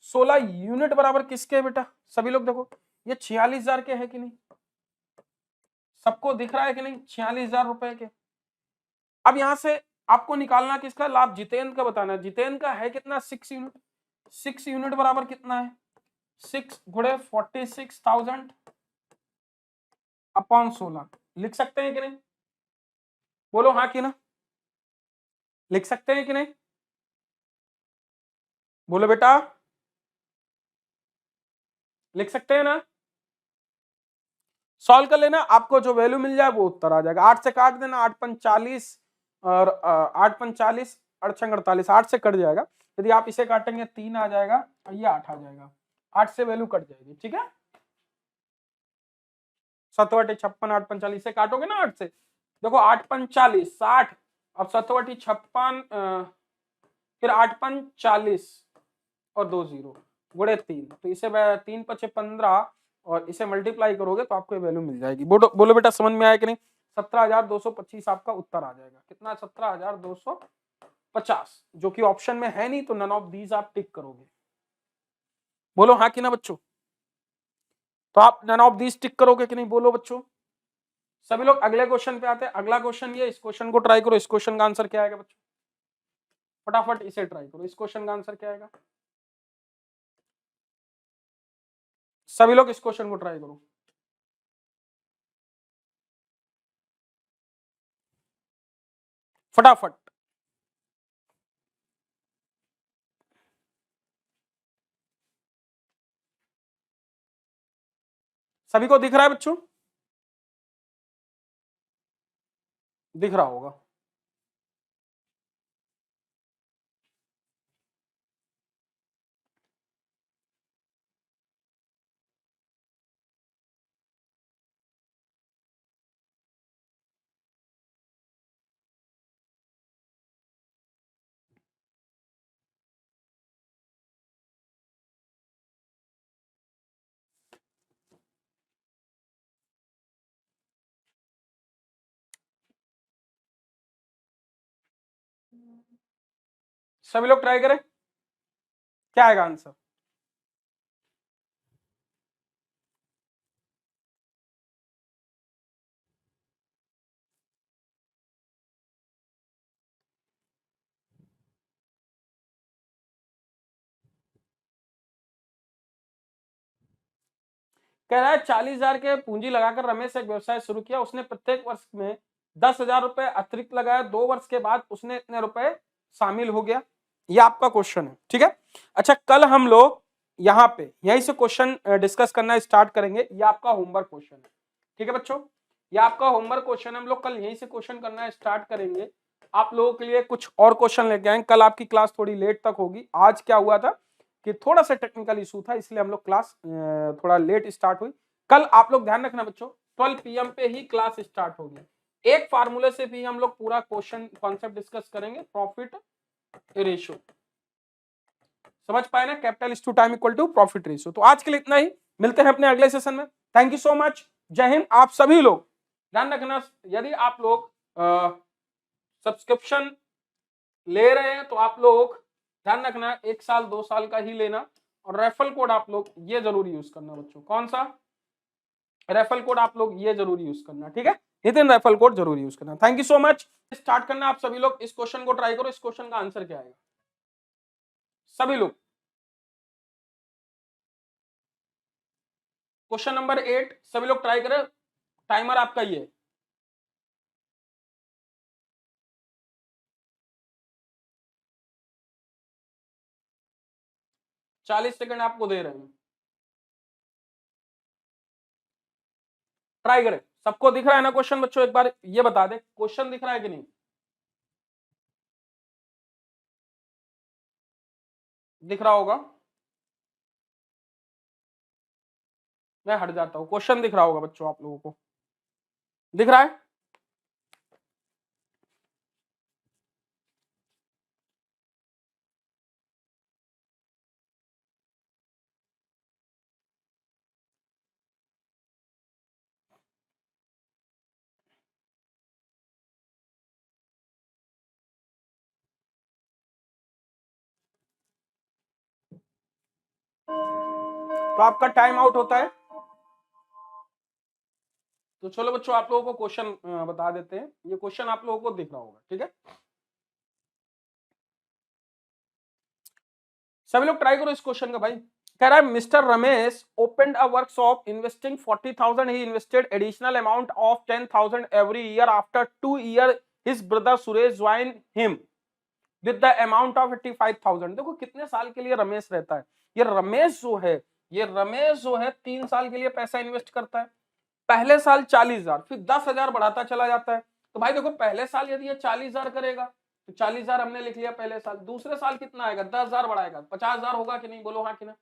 16 यूनिट बराबर किसके है बेटा, सभी लोग देखो ये 46,000 के है कि नहीं, सबको दिख रहा है कि नहीं 46,000 रुपए के। अब यहां से आपको निकालना किसका लाभ, जितेंद्र का बताना, जितेंद्र का है कितना 6 यूनिट, 6 यूनिट बराबर कितना है 6 गुणे 46,000 अपॉन 16, लिख सकते हैं कि नहीं, बोलो हाँ कि ना, लिख सकते हैं कि नहीं, बोलो बेटा लिख सकते हैं ना, सॉल्व कर लेना, आपको जो वैल्यू मिल जाए वो उत्तर आ जाएगा। 8 से काट देना, 8 पंच 40 और 8 पंच 40, 8 छंग 48, 8 से कट जाएगा, यदि आप इसे काटेंगे 3 आ जाएगा और ये 8 आ जाएगा, 8 से वैल्यू कट जाएगी, ठीक है। 7 56, 8 पंच 40 से काटोगे ना 8 से, देखो 8 पंच 40 60, अब 7 56 फिर 8 पंच 40 और 2 0 गुणे 3, तो इसे 3 पचे 15 और इसे मल्टीप्लाई करोगे तो आपको ये वैल्यू मिल जाएगी। बोलो बोलो बेटा समझ में आया कि नहीं, 17,225 आपका उत्तर आ जाएगा, कितना 17,250, जो कि ऑप्शन में है नहीं, तो नन ऑफ दीज आप टिक करोगे, बोलो हाँ कि ना बच्चों, तो आप नन ऑफ दीज टिक करोगे कि नहीं, बोलो बच्चों। सभी लोग अगले क्वेश्चन पे आते हैं, अगला क्वेश्चन ये, इस क्वेश्चन को ट्राई करो, इस क्वेश्चन का आंसर क्या आएगा बच्चों, फटाफट इसे ट्राई करो, इस क्वेश्चन का आंसर क्या आएगा, सभी लोग इस क्वेश्चन को ट्राई करो, फटाफट। सभी को दिख रहा है बच्चों, दिख रहा होगा, सभी लोग ट्राई करें, क्या आएगा आंसर, कह रहा है 40,000 के पूंजी लगाकर रमेश एक व्यवसाय शुरू किया, उसने प्रत्येक वर्ष में 10,000 रुपए अतिरिक्त लगाया, 2 वर्ष के बाद उसने इतने रुपए शामिल हो गया, ये आपका क्वेश्चन है, ठीक है। अच्छा कल हम लोग यहाँ पे यहीं से क्वेश्चन डिस्कस करना स्टार्ट करेंगे, ये आपका होमवर्क क्वेश्चन है, ठीक है बच्चों, ये आपका होमवर्क क्वेश्चन है, हम लोग कल यहीं से क्वेश्चन करना स्टार्ट करेंगे। आप लोगों के लिए कुछ और क्वेश्चन लेके आएंगे, कल आपकी क्लास थोड़ी लेट तक होगी, आज क्या हुआ था कि थोड़ा सा टेक्निकल इशू था, इसलिए हम लोग क्लास थोड़ा लेट स्टार्ट हुई। कल आप लोग ध्यान रखना बच्चों 12 PM पे ही क्लास स्टार्ट होगी, एक फार्मूले से भी हम लोग पूरा क्वेश्चन कॉन्सेप्ट डिस्कस करेंगे, प्रॉफिट रेशियो, समझ पाए ना, capital is to time equal to profit ratio. तो आज के लिए इतना ही, मिलते हैं अपने अगले सेशन में, थैंक यू सो मच, जय हिंद। आप सभी लोग ध्यान रखना, यदि आप लोग सब्सक्रिप्शन ले रहे हैं तो आप लोग ध्यान रखना 1 साल 2 साल का ही लेना, और रेफरल कोड आप लोग ये जरूर यूज करना बच्चों। कौन सा रेफरल कोड? आप लोग ये जरूर यूज करना, ठीक है नितिन, रेफरल कोड जरूर यूज करना। Thank you so much. Start करना आप सभी लोग, इस क्वेश्चन को ट्राई करो। इस क्वेश्चन का आंसर क्या आएगा सभी लोग? क्वेश्चन नंबर 8 सभी लोग ट्राई करें, टाइमर आपका ये है। चालीस सेकंड आपको दे रहे हैं, ट्राई करें। सबको दिख रहा है ना क्वेश्चन बच्चों? एक बार ये बता दे क्वेश्चन दिख रहा है कि नहीं? दिख रहा होगा, मैं हट जाता हूं। क्वेश्चन दिख रहा होगा बच्चों आप लोगों को, दिख रहा है? तो आपका टाइम आउट होता है। तो चलो बच्चों आप लोगों को क्वेश्चन बता देते हैं। ये क्वेश्चन आप लोगों को दिख रहा होगा, ठीक है सभी लोग ट्राई करो इस क्वेश्चन का। भाई कह रहा है mister Ramesh opened a workshop investing 40,000, he invested additional amount of 10,000 every year. After 2 year his brother Suresh join him with the amount of 85,000। देखो कितने साल के लिए रमेश रहता है। ये रमेश जो है, ये रमेश जो है 3 साल के लिए पैसा इन्वेस्ट करता है। पहले साल 40,000, फिर 10,000 बढ़ाता चला जाता है। तो भाई देखो पहले साल यदि ये 40,000 करेगा तो 40,000 हमने लिख लिया पहले साल। दूसरे साल कितना आएगा? 10,000 बढ़ाएगा, 50,000 होगा कि नहीं? बोलो हाँ कि ना।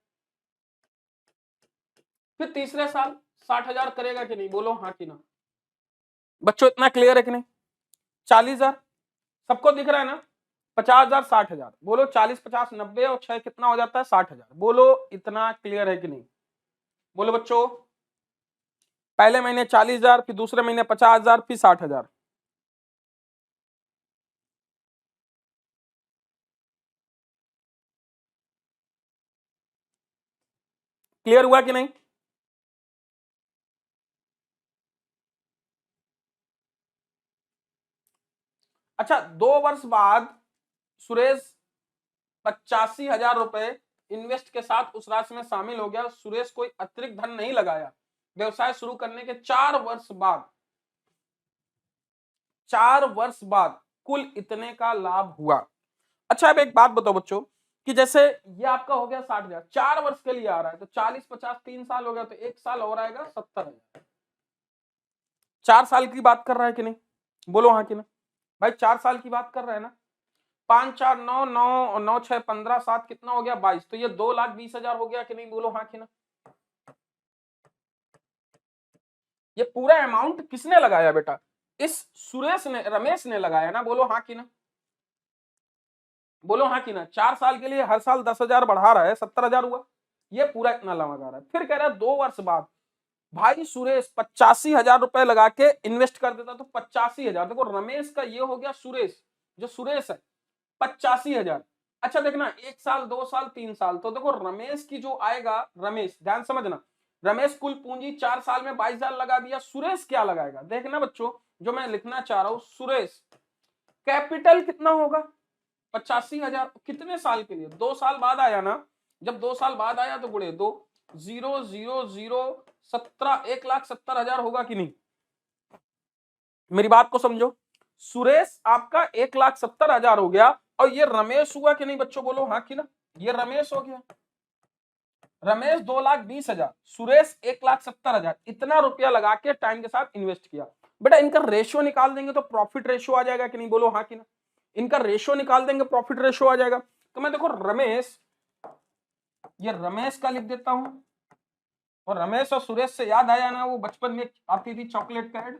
फिर तीसरे साल 60,000 करेगा कि नहीं? बोलो हाँ कि ना। बच्चों इतना क्लियर है कि नहीं? 40,000 सबको दिख रहा है ना? 50,000 60,000, बोलो 40 50 90 और 6 कितना हो जाता है? 60,000। बोलो इतना क्लियर है कि नहीं? बोलो बच्चों, पहले महीने 40,000, फिर दूसरे महीने 50,000, फिर 60,000। क्लियर हुआ कि नहीं? अच्छा 2 वर्ष बाद सुरेश 85,000 रुपए इन्वेस्ट के साथ उस राशि में शामिल हो गया। सुरेश कोई अतिरिक्त धन नहीं लगाया। व्यवसाय शुरू करने के 4 वर्ष बाद, 4 वर्ष बाद कुल इतने का लाभ हुआ। अच्छा अब एक बात बताओ बच्चों कि जैसे ये आपका हो गया 60,000, 4 वर्ष के लिए आ रहा है, तो 40 50 3 साल हो गया, तो 1 साल और आएगा 70,000। 4 साल की बात कर रहा है कि नहीं? बोलो हाँ कि ना। भाई 4 साल की बात कर रहा है ना। 5 4 9 9 9 6 15 7 कितना हो गया? 22। तो ये 2,20,000 हो गया कि नहीं? बोलो हाँ कि ना। ये पूरा अमाउंट किसने लगाया बेटा? इस सुरेश ने, रमेश ने लगाया ना। बोलो हाँ कि ना। बोलो हाँ कि ना। 4 साल के लिए हर साल 10,000 बढ़ा रहा है, 70,000 हुआ। ये पूरा इतना लगा रहा है। फिर कह रहा है 2 वर्ष बाद भाई सुरेश 85,000 रुपए लगा के इन्वेस्ट कर देता, तो 85,000। देखो रमेश का ये हो गया, सुरेश जो सुरेश है 85,000। अच्छा देखना 1 साल 2 साल 3 साल, तो देखो रमेश की जो आएगा, रमेश ध्यान समझना, रमेश कुल पूंजी 4 साल में 22,000 लगा दिया। सुरेश क्या लगाएगा देखना बच्चों, जो मैं लिखना चाह रहा हूं, सुरेश कैपिटल कितना होगा? 85,000। कितने साल के लिए? 2 साल बाद आया ना। जब 2 साल बाद आया तो गुणे 2, 0 0 0 17, 1,70,000 होगा कि नहीं? मेरी बात को समझो, सुरेश आपका 1,70,000 हो गया, और ये रमेश हुआ कि नहीं बच्चों? बोलो हाँ कि ना। ये रमेश हो गया, रमेश 2,20,000, सुरेश 1,70,000, इतना रुपया लगा के टाइम के साथ इन्वेस्ट किया। बेटा इनका रेशियो निकाल देंगे तो प्रॉफिट रेशियो आ जाएगा कि नहीं? बोलो हाँ कि ना। इनका रेशियो निकाल देंगे, प्रॉफिट रेशियो आ जाएगा। तो मैं देखो रमेश, ये रमेश का लिख देता हूं, और रमेश और सुरेश से याद आया ना, वो बचपन में आती थी चॉकलेट का ऐड,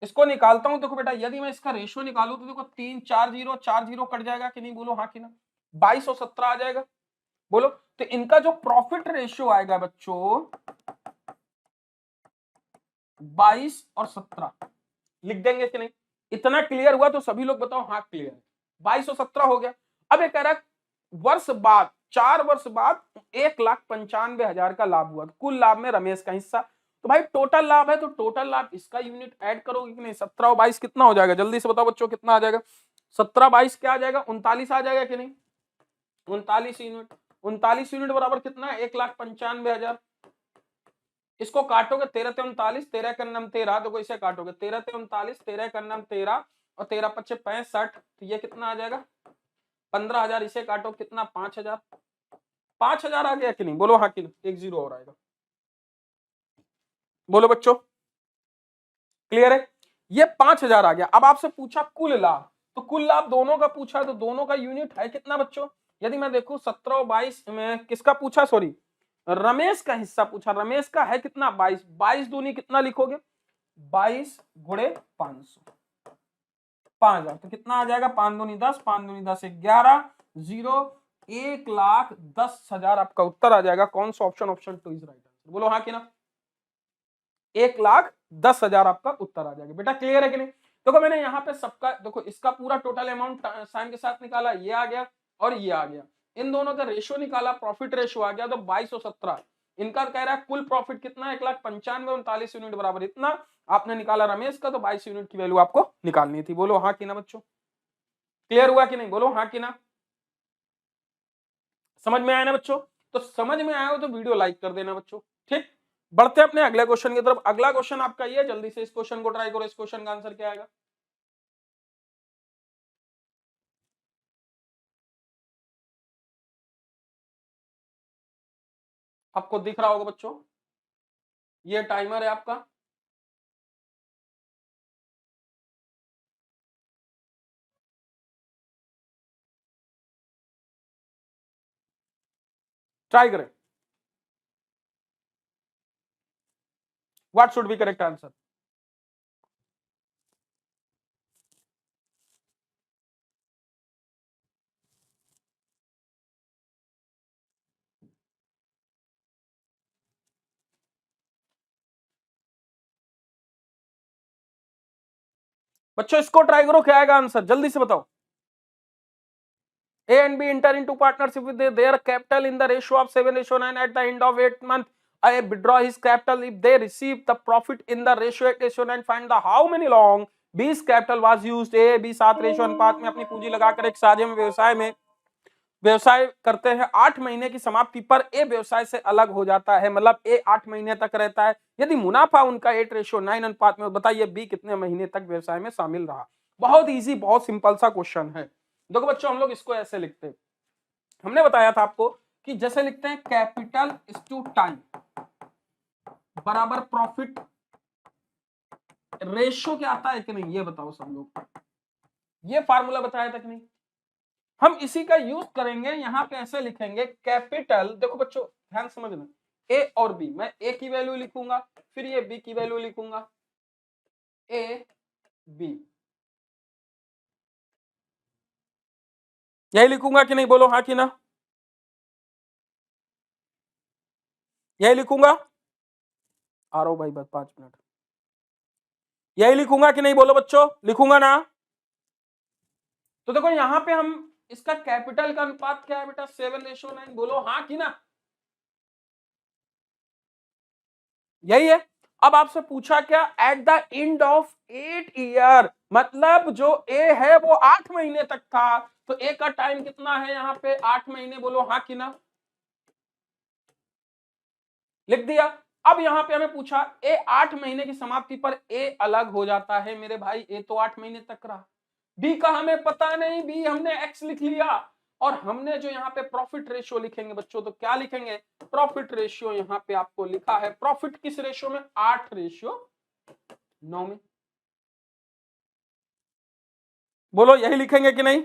इसको निकालता हूं। देखो बेटा यदि मैं इसका रेशियो निकालू तो देखो 3 4 0 कट जाएगा कि नहीं? बोलो हाँ कि ना। 22 और 17 आ जाएगा। बोलो तो इनका जो प्रॉफिट रेशियो आएगा बच्चों, 22 और 17 लिख देंगे कि नहीं? इतना क्लियर हुआ तो सभी लोग बताओ हाँ क्लियर है। 22 और 17 हो गया। अब ये कह रहा है वर्ष बाद, 4 वर्ष बाद 1,95,000 का लाभ हुआ, कुल लाभ में रमेश का हिस्सा। तो भाई टोटल लाभ है तो टोटल लाभ इसका यूनिट ऐड करोगे कि नहीं? 17 और 22 कितना हो जाएगा? जल्दी से बताओ बच्चों कितना आ जाएगा? 17 22 क्या आ जाएगा? 39 आ जाएगा कि नहीं? 39 यूनिट। 39 यूनिट बराबर कितना है? 1,95,000। इसको काटोगे 13 ते 39, 13 का नाम 13, तो इसे काटोगे 13 ते 39, 13 का नाम 13 और 13 पच्चे 65, तो ये कितना आ जाएगा? 15,000। इसे काटो कितना? 5,000। 5,000 आ गया कि नहीं? बोलो हाँ कि नहीं? 1 0 और आएगा। बोलो बच्चों क्लियर है? ये 5,000 आ गया। अब आपसे पूछा कुल लाभ, तो कुल लाभ दोनों का पूछा, तो दोनों का यूनिट है कितना बच्चों? यदि मैं देखूं 17 और 22 में किसका पूछा? सॉरी, रमेश का हिस्सा पूछा। रमेश का है कितना? 22। 22 दूनी कितना लिखोगे? 22 गुणे 500, 5,000। तो कितना आ जाएगा? 5 दूनी 10, 5 दूनी 10, 11 0, 1,10,000 आपका उत्तर आ जाएगा। कौन सा option? Option 2 is right answer. बोलो हाँ कि ना? 1,10,000 आपका उत्तर आ जाएगा। बेटा क्लियर है कि नहीं? देखो मैंने यहाँ पे सबका, देखो इसका पूरा टोटल अमाउंट साइन के साथ निकाला, ये आ गया और ये आ गया। इन दोनों का रेशियो निकाला, प्रॉफिट रेशियो आ गया, तो 22 और 17। इनका कह रहा है कुल प्रॉफिट कितना? 1,95,000, 39 यूनिट बराबर इतना। आपने निकाला रमेश का, तो 22 यूनिट की वैल्यू आपको निकालनी थी। बोलो हाँ कि ना बच्चों? क्लियर हुआ कि नहीं? बोलो हाँ कि ना? समझ में आया ना बच्चों? तो समझ में आया हो तो वीडियो लाइक कर देना बच्चों। ठीक, बढ़ते अपने अगले क्वेश्चन की तरफ। अगला क्वेश्चन आपका ये, जल्दी से इस क्वेश्चन को ट्राई करो। इस क्वेश्चन का आंसर क्या आएगा? आपको दिख रहा होगा बच्चों, ये टाइमर है आपका। ट्राई करें। What should be correct answer? बच्चों इसको ट्राई करो, क्या आएगा आंसर? जल्दी से बताओ। A and B enter into partnership with their capital in the ratio of 7:9 at the end of 8 month. A withdraw his capital if they receive the profit in the ratio 8:9. Find the how many long B's capital was used. A B 7 ratio अनुपात में अपनी पूंजी लगाकर एक साझे में व्यवसाय करते हैं। 8 महीने की समाप्ति पर ए व्यवसाय से अलग हो जाता है, मतलब ए 8 महीने तक रहता है। यदि मुनाफा उनका 8:9 अनुपात में, बताइए बी कितने महीने तक व्यवसाय में शामिल रहा। बहुत इजी, बहुत सिंपल सा क्वेश्चन है। देखो बच्चों हम लोग इसको ऐसे लिखते हैं, हमने बताया था आपको कि जैसे लिखते हैं कैपिटल इज टू टाइम बराबर प्रॉफिट रेशियो क्या आता है कि नहीं? ये बताओ सब लोग, ये फार्मूला बताया था कि नहीं? हम इसी का यूज करेंगे। यहां पे ऐसे लिखेंगे कैपिटल, देखो बच्चों ध्यान समझना, ए और बी, मैं ए की वैल्यू लिखूंगा, फिर ये बी की वैल्यू लिखूंगा, ए बी, यही लिखूंगा कि नहीं? बोलो हाँ कि ना? यही लिखूंगा। आ रहा हूं भाई, बस 5 मिनट। यही लिखूंगा कि नहीं? बोलो बच्चों, लिखूंगा ना? तो देखो यहां पे हम इसका कैपिटल का अनुपात क्या है बेटा? 7:9। बोलो हाँ कि ना? यही है। अब आपसे पूछा क्या? At the end of 8 year, मतलब जो ए है वो 8 महीने तक था, तो ए का टाइम कितना है यहाँ पे? 8 महीने। बोलो हाँ कि ना? लिख दिया। अब यहां पे हमें पूछा ए 8 महीने की समाप्ति पर ए अलग हो जाता है। मेरे भाई ए तो 8 महीने तक रहा, बी का हमें पता नहीं, बी हमने एक्स लिख लिया। और हमने जो यहाँ पे प्रॉफिट रेशियो लिखेंगे बच्चों, तो क्या लिखेंगे? प्रॉफिट रेशियो यहाँ पे आपको लिखा है, प्रॉफिट किस रेशियो में? 8:9 में। बोलो यही लिखेंगे कि नहीं?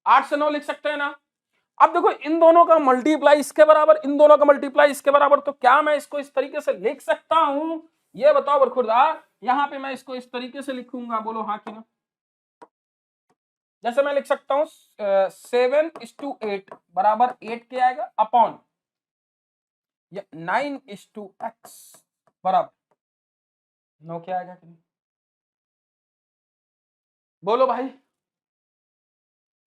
8 से 9 लिख सकते हैं ना। अब देखो इन दोनों का मल्टीप्लाई इसके बराबर, इन दोनों का मल्टीप्लाई इसके बराबर, तो क्या मैं इसको इस तरीके से लिख सकता हूं? ये बताओ बरखुरदार, यहां पे मैं इसको इस तरीके से लिखूंगा, बोलो हाँ कि ना। जैसे मैं लिख सकता हूं 7:8 बराबर 8 क्या आएगा अपॉन 9:x बराबर 9 क्या आएगा कि नहीं? बोलो भाई।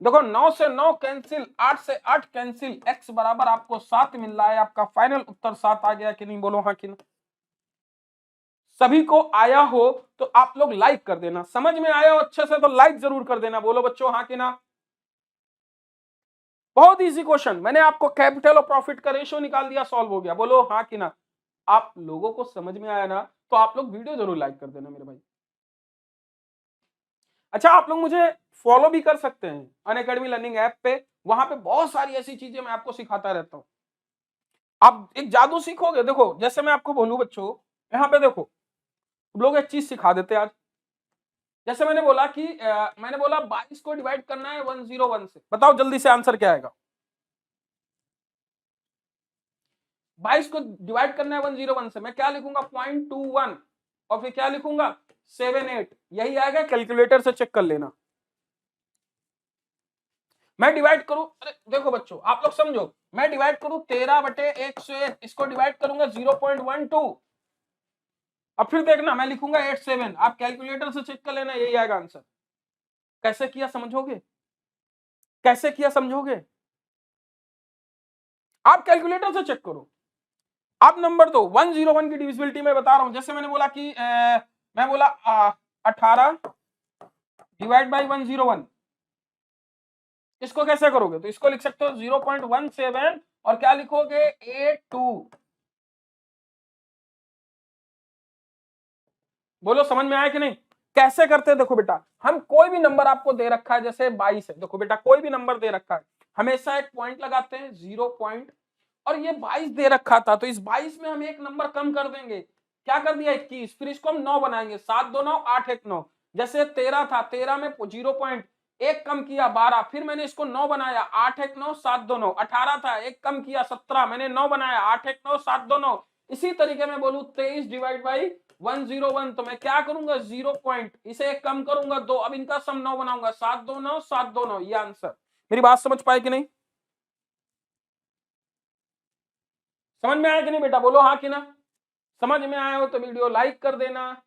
देखो 9 से 9 कैंसिल, 8 से 8 कैंसिल, x बराबर आपको 7 मिल रहा है। आपका फाइनल उत्तर 7 आ गया कि नहीं? बोलो हाँ कि नहीं। सभी को आया हो तो आप लोग लाइक कर देना, समझ में आया हो अच्छे से तो लाइक जरूर कर देना। बोलो बच्चों हाँ कि ना। बहुत इजी क्वेश्चन, मैंने आपको कैपिटल और प्रॉफिट का रेशियो निकाल दिया, सॉल्व हो गया। बोलो हाँ कि ना। आप लोगों को समझ में आया ना, तो आप लोग वीडियो जरूर लाइक कर देना मेरे भाई। अच्छा, आप लोग मुझे फॉलो भी कर सकते हैं अनअकैडमी लर्निंग ऐप पे, वहां पे बहुत सारी ऐसी चीजें मैं आपको सिखाता रहता हूं। आप एक जादू सीखोगे। देखो जैसे मैं आपको बोलूं बच्चों, यहाँ पे देखो लोग एक चीज सिखा देते हैं आज। जैसे मैंने बोला कि मैंने बोला 22 को डिवाइड करना है 101 से, बताओ जल्दी से आंसर क्या आएगा? 22 को डिवाइड करना है 101 से, मैं क्या लिखूंगा 0.21 और फिर क्या लिखूंगा 78, यही आएगा। कैलकुलेटर से चेक कर लेना। मैं डिवाइड करूं, अरे देखो बच्चों आप लोग समझो, मैं डिवाइड करूं 13/101, इसको डिवाइड करूंगा 0.12, अब फिर देखना मैं लिखूंगा 87, आप कैलकुलेटर से चेक कर लेना, यही आएगा आंसर। कैसे किया समझोगे? कैसे किया समझोगे? आप कैलकुलेटर से चेक करो। आप नंबर दो 101 की डिविजिबिलिटी में बता रहा हूं। जैसे मैंने बोला कि मैं बोला 18 डिवाइड बाई 101, इसको कैसे करोगे? तो इसको लिख सकते हो 0.17 और क्या लिखोगे 82। बोलो समझ में आया कि नहीं? कैसे करते हैं? देखो बेटा, हम कोई भी नंबर आपको दे रखा है, जैसे 22 है, देखो बेटा कोई भी नंबर दे रखा है, हमेशा एक पॉइंट लगाते हैं, 0 पॉइंट। और ये 22 दे रखा था, तो इस 22 में हम एक नंबर कम कर देंगे। क्या कर दिया 21, फिर इसको हम 9 बनाएंगे, 7 2 9 8 1 9। जैसे 13 था, 13 में 0 पॉइंट एक कम किया 12, फिर मैंने इसको 9 बनाया, 8 1 9 7 2 9। 18 था, एक कम किया 17, मैंने 9 बनाया, 8 1 9 7 2 9। इसी तरीके में बोलूं 23 डिवाइड बाई 101, तो मैं क्या करूंगा 0 पॉइंट, इसे एक कम करूंगा 2, अब इनका सम 9 बनाऊंगा, 7 2 9 7 2 9, ये आंसर। मेरी बात समझ पाए कि नहीं? समझ में आया कि नहीं बेटा? बोलो हाँ कि ना। समझ में आया हो तो वीडियो लाइक कर देना।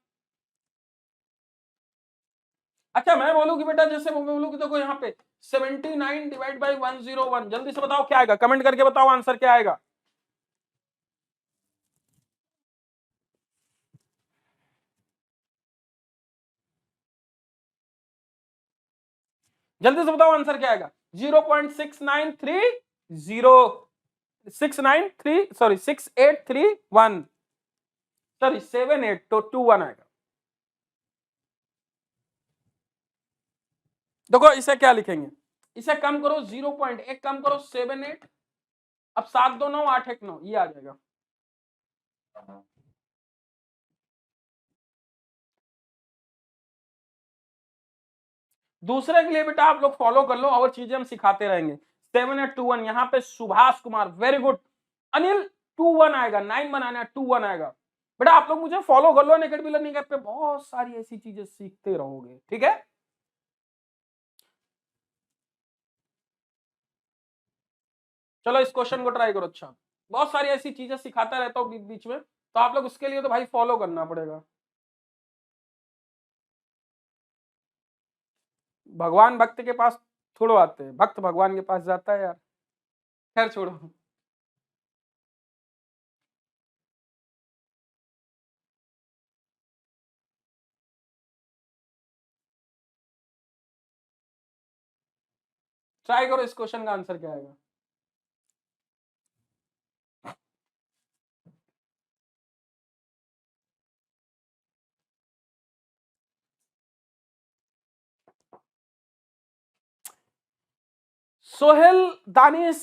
अच्छा मैं बोलूं कि बेटा, जैसे मैं बोलूं कि देखो यहाँ पे 79 डिवाइड बाई 101, जल्दी से बताओ क्या आएगा, कमेंट करके बताओ आंसर क्या आएगा। जल्दी से बताओ आंसर क्या आएगा। 0.6930 सॉरी 6831 सॉरी 78, तो 21 आएगा। देखो इसे क्या लिखेंगे, इसे कम करो 0 पॉइंट, एक कम करो 78, अब 7 2 9 8 1 9, ये आ जाएगा। दूसरे के लिए बेटा आप लोग फॉलो कर लो, और चीजें हम सिखाते रहेंगे। 7821, यहाँ पे सुभाष कुमार, वेरी गुड। अनिल 21 आएगा, 9 बनाना है, 21 आएगा। बेटा आप लोग मुझे फॉलो कर लो अनअकैडमी लर्निंग ऐप पे, बहुत सारी ऐसी चीजें सीखते रहोगे, ठीक है। चलो इस क्वेश्चन को ट्राई करो। अच्छा, बहुत सारी ऐसी चीजें सिखाता रहता हूँ बीच बीच में, तो आप लोग उसके लिए तो भाई फॉलो करना पड़ेगा। भगवान भक्त के पास थोड़ो आते हैं, भक्त भगवान के पास जाता है यार। खैर छोड़ो। ट्राई करो, इस क्वेश्चन का आंसर क्या आएगा। सोहेल दानिश